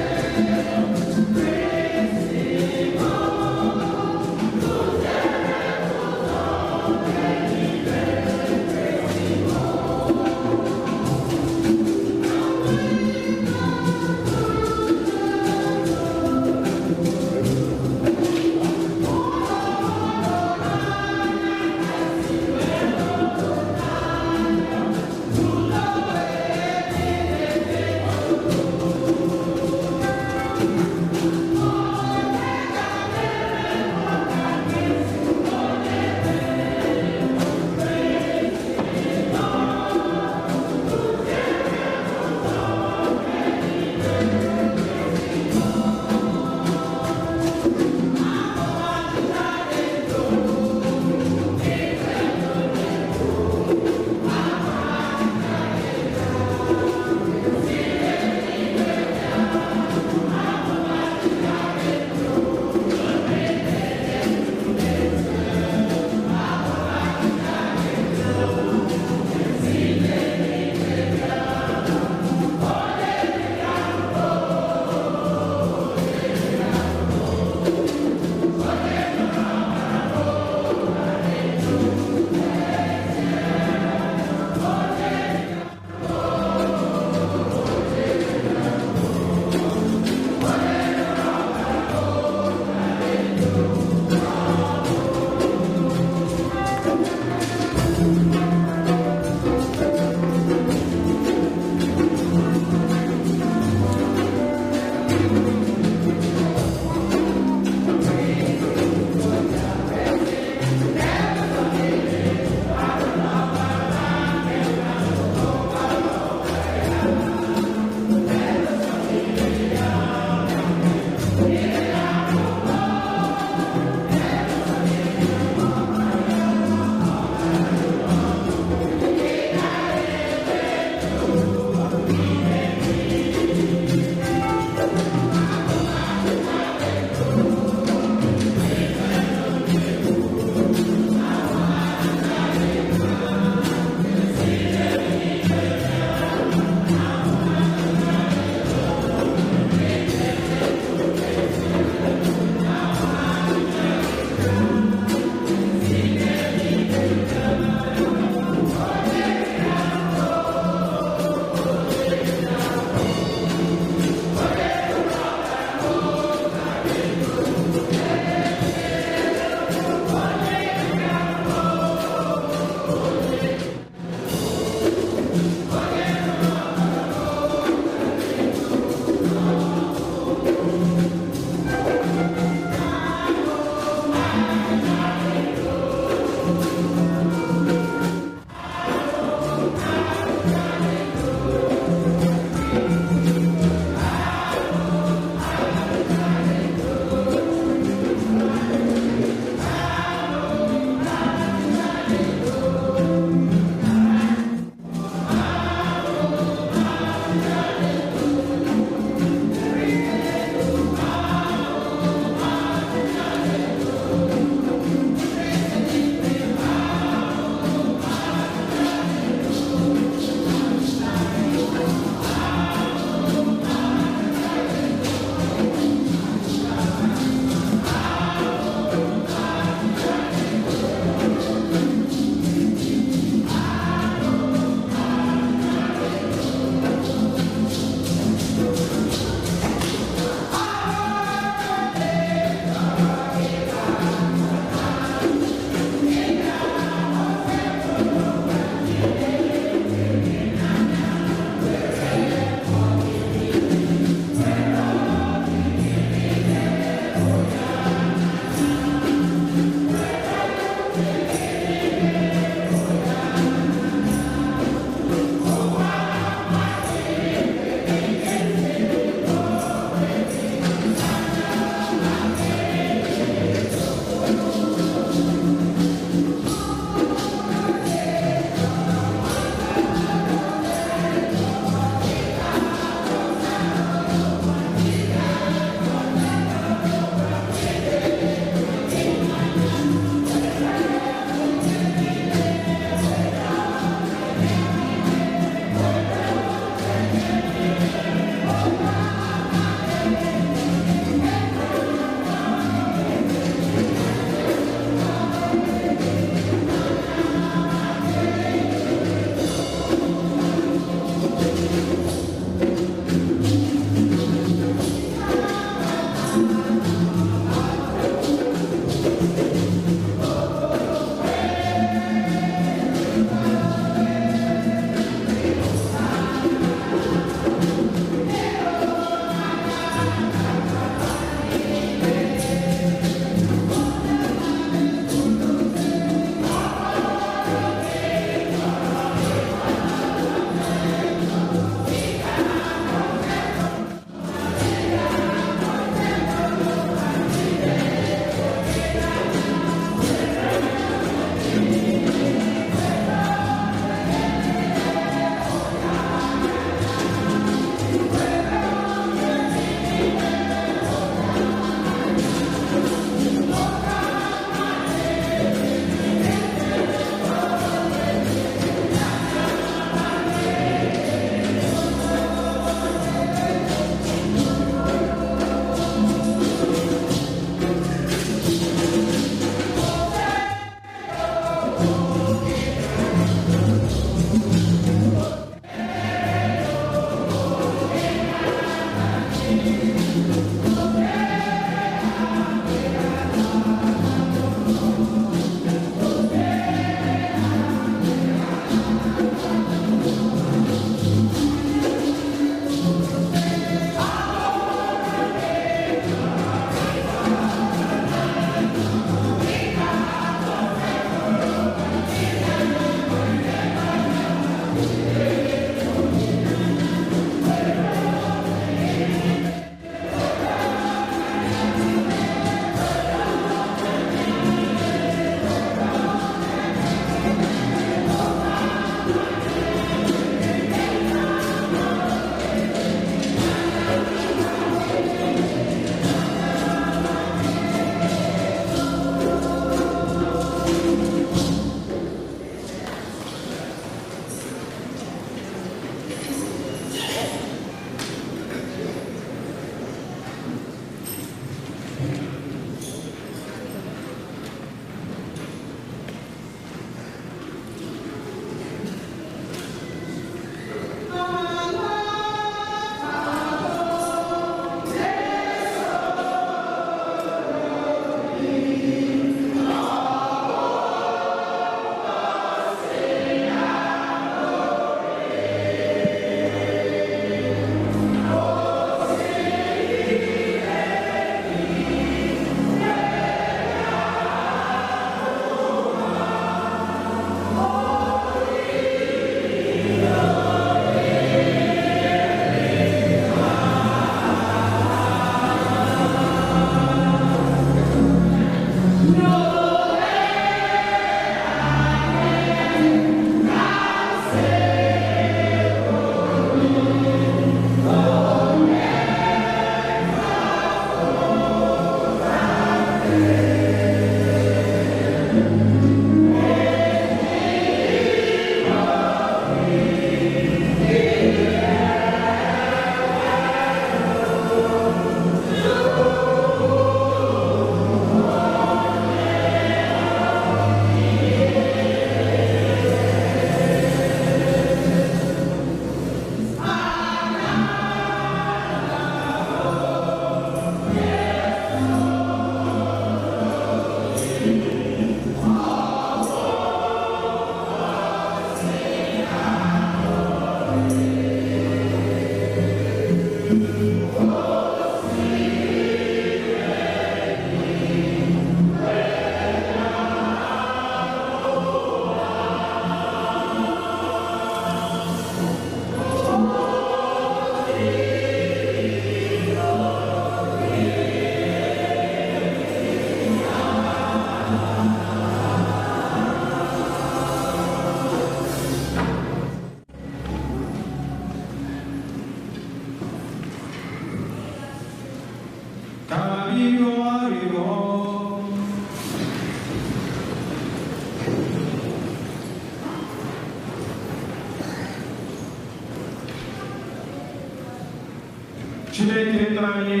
Chineke nna anyị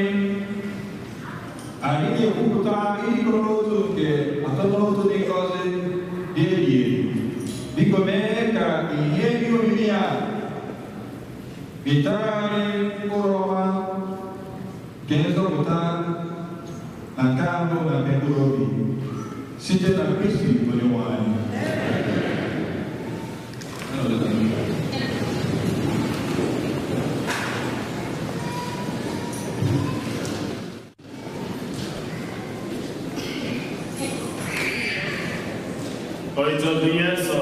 na-ekwupụta ịdịkọrọ n'otu nke atọmọtụ dị ngọzi dị eyi. Biko mee ka ihe ihe omimi a wetara anyị mkpụrụ ọma nke nzọpụta na nke ahụ na nke mkpụrụ obi site na Kristi Onyenwe anyị. Oitobiyeso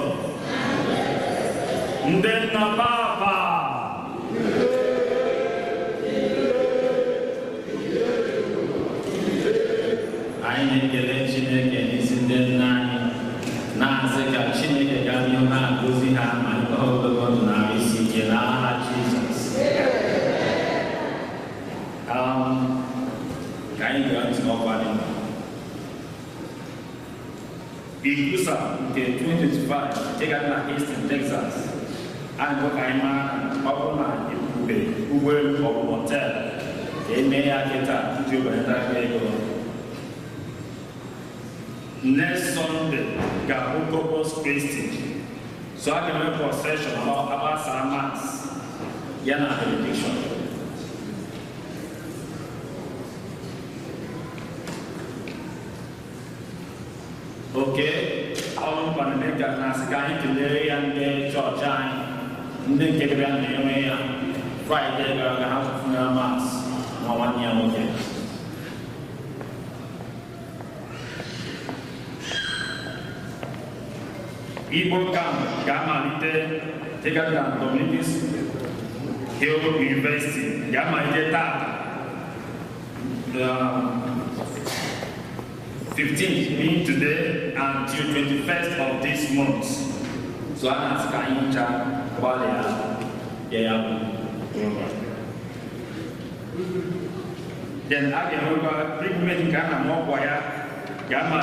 Ndenna Baba anyị na-ekele Chineke n'isi ndị nna anyị na-asị ka Chineke ga n'ihu na-agọzi ha ma nke ogologo ndụ na isi ike n'aha Jizọs. Ka anyị gaa ntị n'ọkwa dị mkpa. Igusa nke 2025 ịga na Houston, Texas, anyị ka anyị mara ọ bụrụ na ebube ụgbọelu maọbụ họtel ka eme ya kịta iji obenata ego. Next Sunday ga-abụ Corpus Christi, so a ga-enwe procession agbasa mass ya na benediction. Oke, ọrụ mkpanime ga na-asị ka anyị kelere ya ndị chọọchị anyị ndị nke bịa na-enwe ya Fraịde gara aga ha funeral mass na nwanne ya nwoke. Igbo camp ga-amalite dịka Dominican Hill University ga-amalite taa 15th meaning today until 21st of this month. So I'm asking you about then I can remember pilgrimage Ghana more Ghana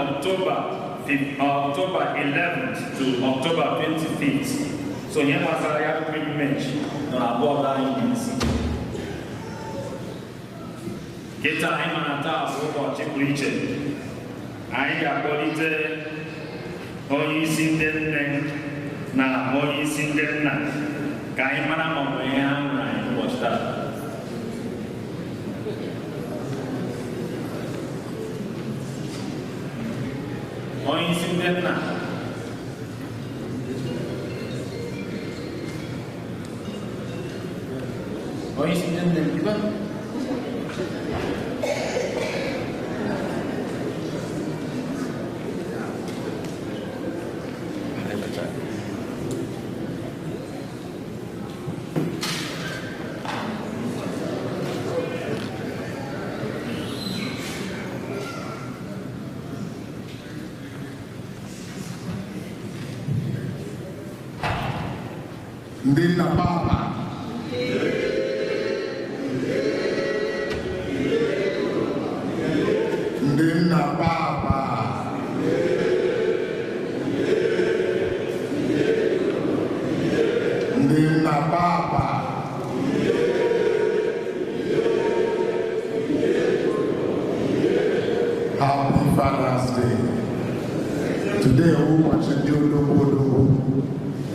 October 11th to October 25th. So here was a pilgrimage about that Get time and a task for preaching. I akpọlite onye isi ndị nne na onye isi ndị nna ka anyị mara ma ọ bụ ihe ha nwere anyị ụbọchị taa. Onye isi ndị nna onye isi ndị nne ndị nna papa ndị nna papa ndị nna papa Happy Father's Day. Today we watch the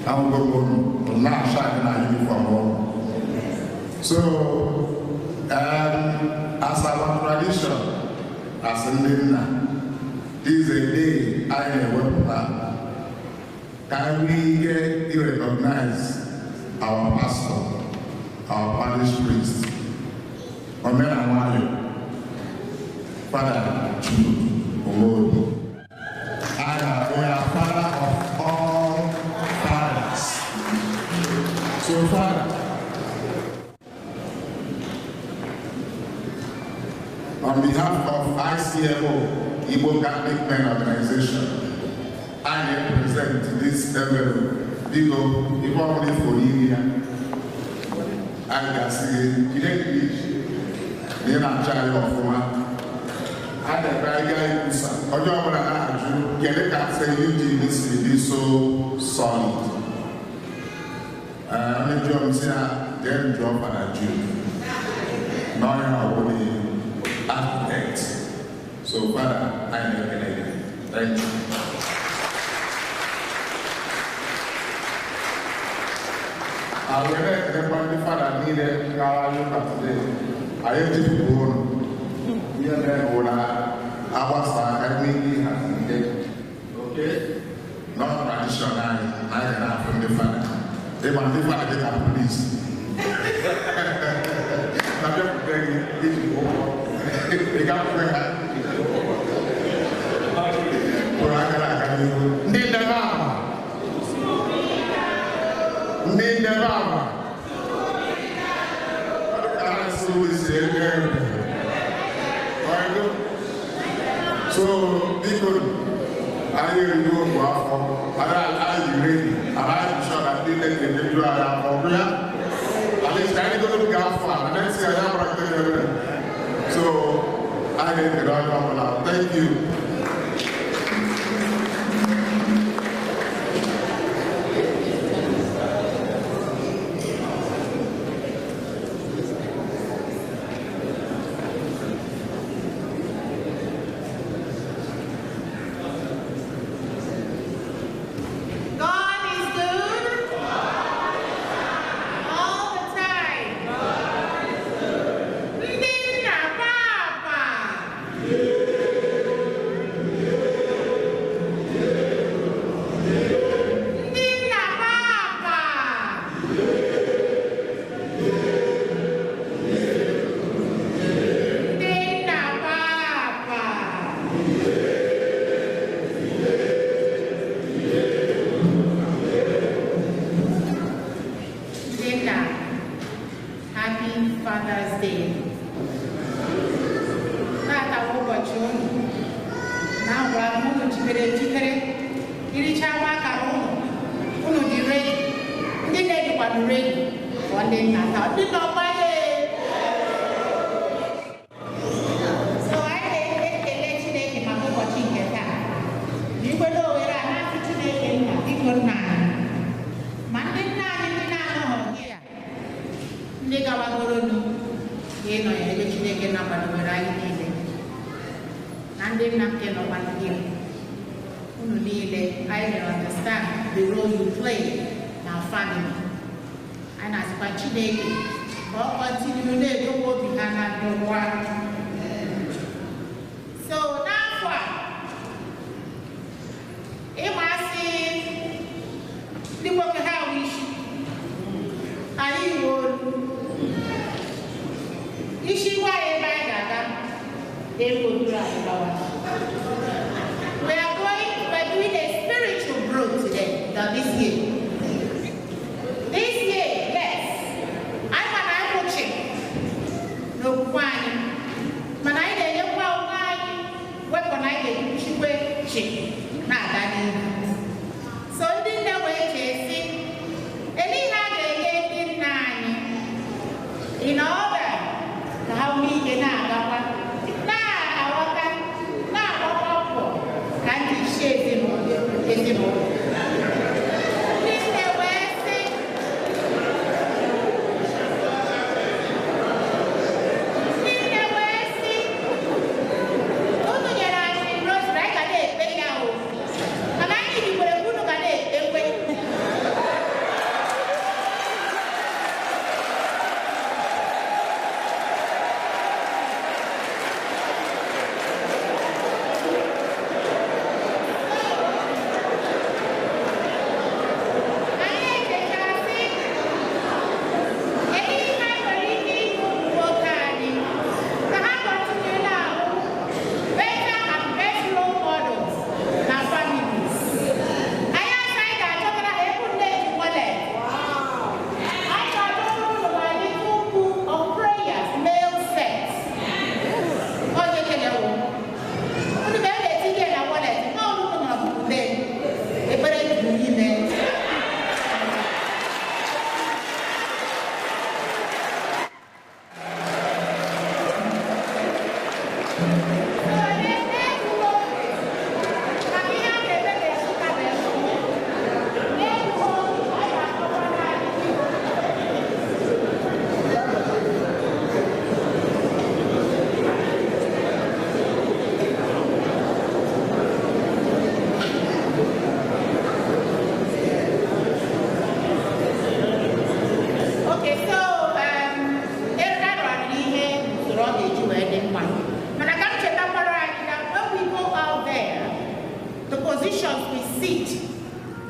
I'm going to not shine in our uniform. So, as our tradition, as a Lena, this is a day I never plan. Can we recognize our pastor, our parish priest, Omen Amayo, Father Jude Omori? We are father of all fathers. So, Father, on behalf of ICMO, Igbo Catholic Men Organization, I represent this envelope. Digo, if only for India, I can see the child of one. And the guy who's Eugene needs to be so solid. I'm a job here, then drop and a Jew. our architect. So, Father, I am Canadian. Thank you. I will let the Father needed our today. I am to be born. We are there, our side, has been okay? Not traditional, I can from the Father. They want the Father to get police. I'm just begging you. They got to bring so, because I will go for I ready. And I'm sure that they let the people are for at least I go to Gafa, and let's see I am. So, I need the right one. Thank you. Thank you.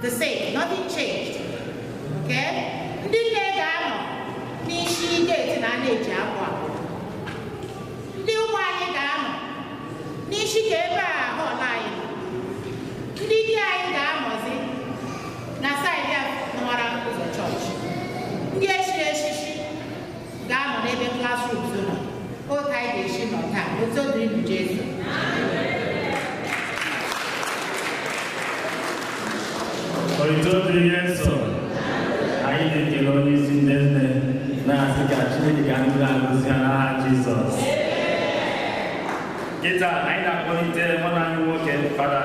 the same. Nothing changed. Okay? Ndị nne ga-anọ n'isi gate na na-eji akwa. Ndị ụmụ anyị ga-anọ n'isi ka ebe a họl anyị. Ndị di anyị ga-anọzi na saịdị a nwara ụzọ chọọchị. Ndị echiri echichi ga-anọ n'ebe classrooms nọ. Otu anyị ga-esi nọ taa, otu o dịrị Jesu. Oitodri Yeso, anyị na-ekele onye isi ndị nne na-asị ka Chineke ga ndị na-agụzi ha n'aha Jizọs. Kịta anyị na-akpọlite nwanne anyị nwoke Fada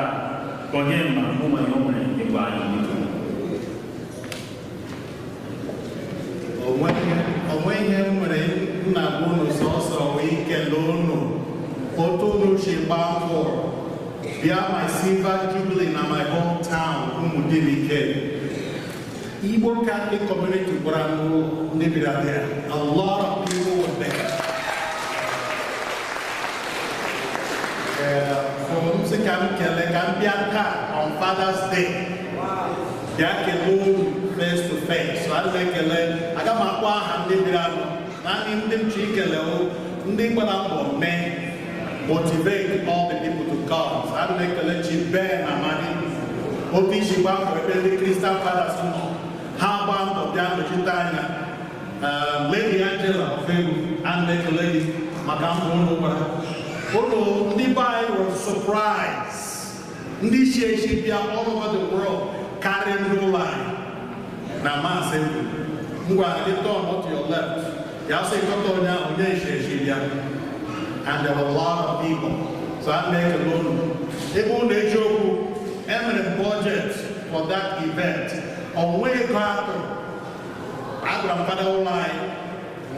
Onyema ụmụ ya o nwere ịgwa anyị biko. Onwe ihe m nwere nna bụ unu sọsọ wee kelee unu otu unu si gbaa mbọ bịa my silver jubilee na my hometown Umudilike. Igbo Catholic community gwara ndị bịara there. A lot of people were there. From sị ka m kelee ka m bịa taa on Father's Day. Bịa kelee unu face to face. So a na-ekele aga m akpọ aha ndị bịara naanị ndị m chi ikele ndị gbara mbọ mee motivate all the people to come. So I make a let you bear my money. Obi Shiba for the Christian fathers nọ. Ha gbaa mbọ bịa nọchite anya. Lady Angela and make a lady maka mbọ ụlọ gbara. Ụlọ ndị be anyị were surprised. Ndị shi eshi bịa all over the world carry ndị ụlọ anyị. Na maasị ngwa ndị turn to your left. Ya sị kọta onye ahụ onye eshi eshi bịa. And there were a lot of people. So I make a loan. Even the joke, eminent budget for that event. On way to Abraham Father Online,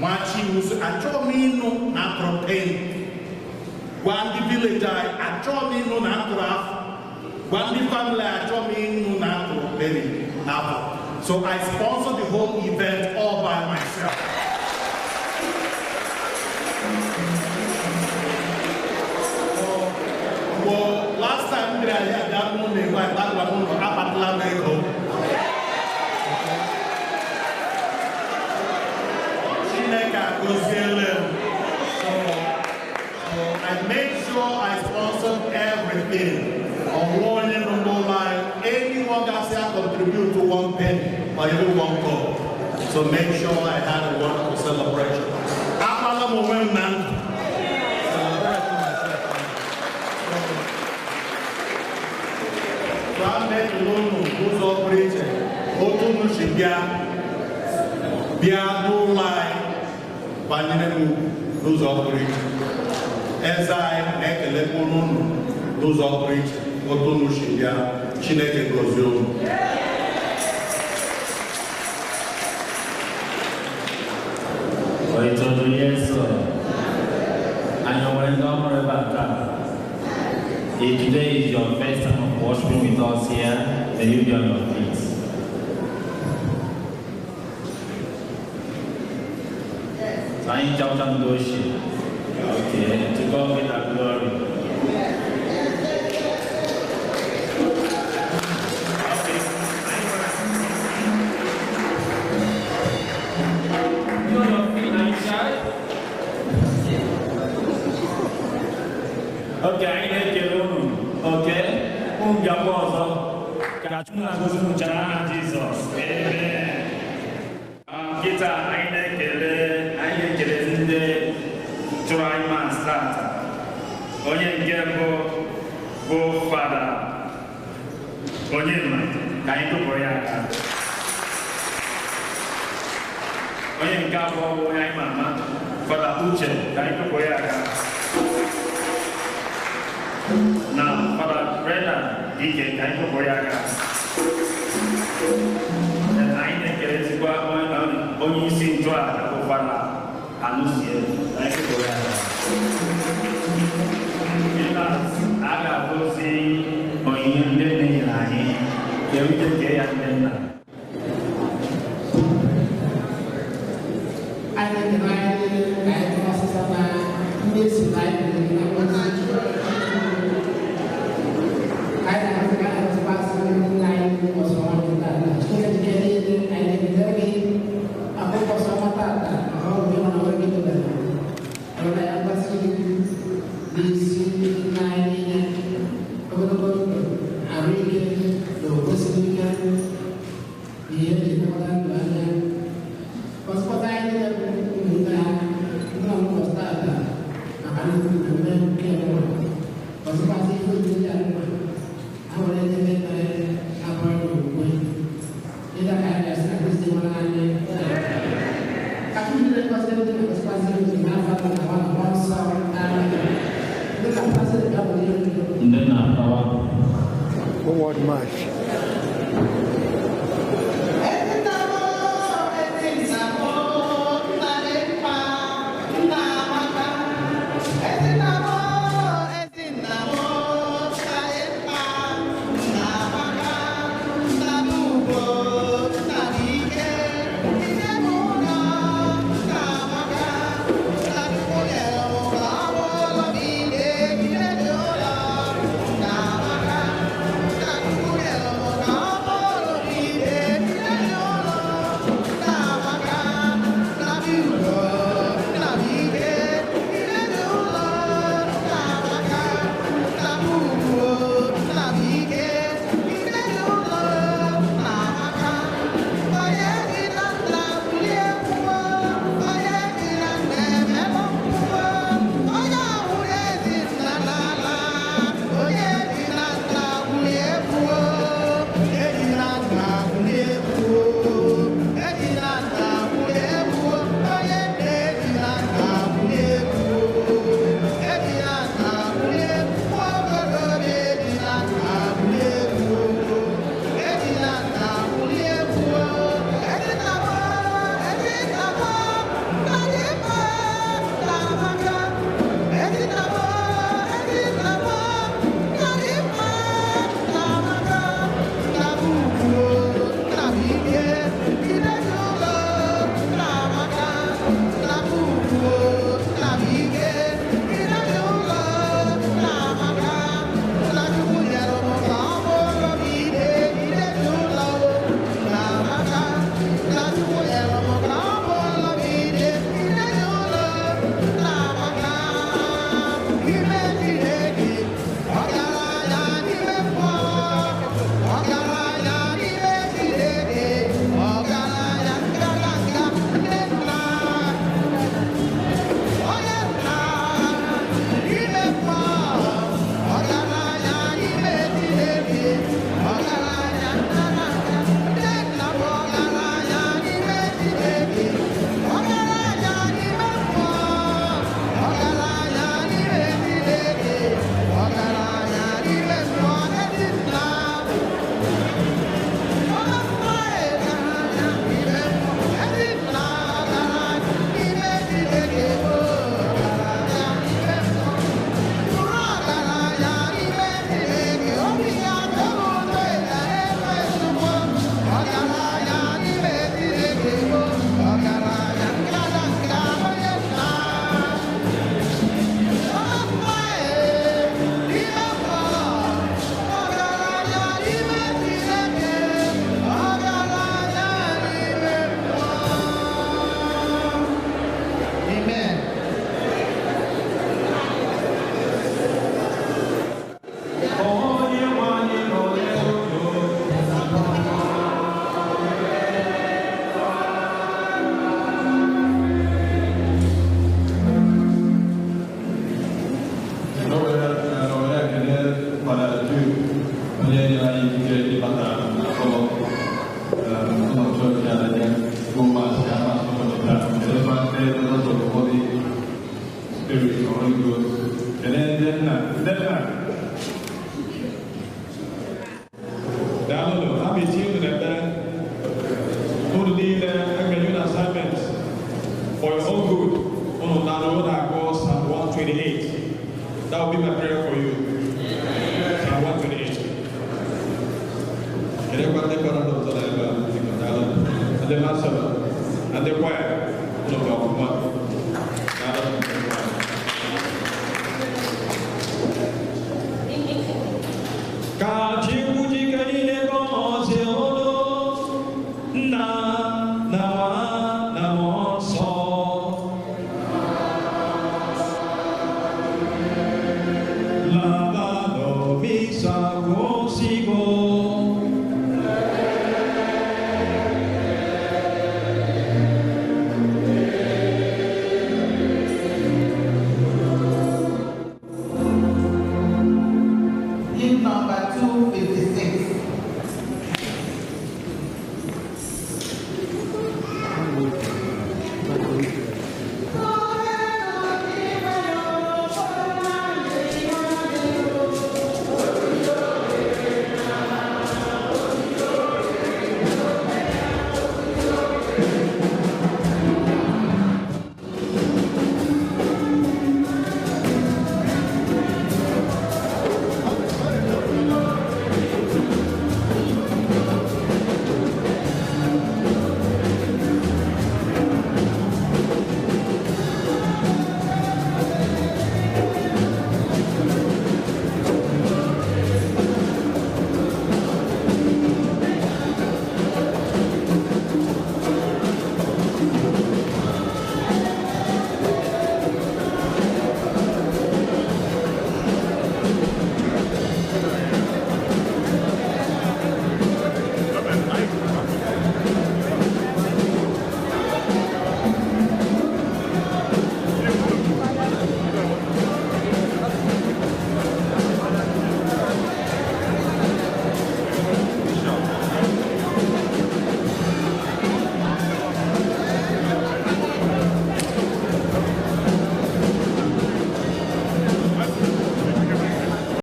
Machi was a chomino na propane. One the village a chomino na traf. One the family a chomino na propane. So I sponsored the whole event all by myself. Well, last time I had that moment, I thought I was going So I made sure I sponsored everything. On one end of the line, anyone that said contribute to 1 penny or even 1 gold. So make sure I had a wonderful celebration. Who's operating? Otono Shibia, Bia no lie, Baninu, those operating. As I make a lepono, those operating. Otono Shibia, Chineke Gozio. Oitodri Yeso, I know when I'm about that. If today is your first time of worshiping with us here, then you be on your feet. Sain Chaucham Doshi. Okay, to God be the glory. You on your feet, are you shy? Okay, I need to okay? Jesus. Amen. Kita aine kele zinde try man start. Onye ngembo go father. Onye man kai to boya ka. Onye ngabo onye mama father uche kai to boya ka. Now, Father Brennan, he can kind of boyaga. And I think it is going on only seeing to a Father Anusia, like a boyaga. Because I got to see on you, then I here we can get and then. I think I process of this life. I was passing line was on Forward march. And the choir,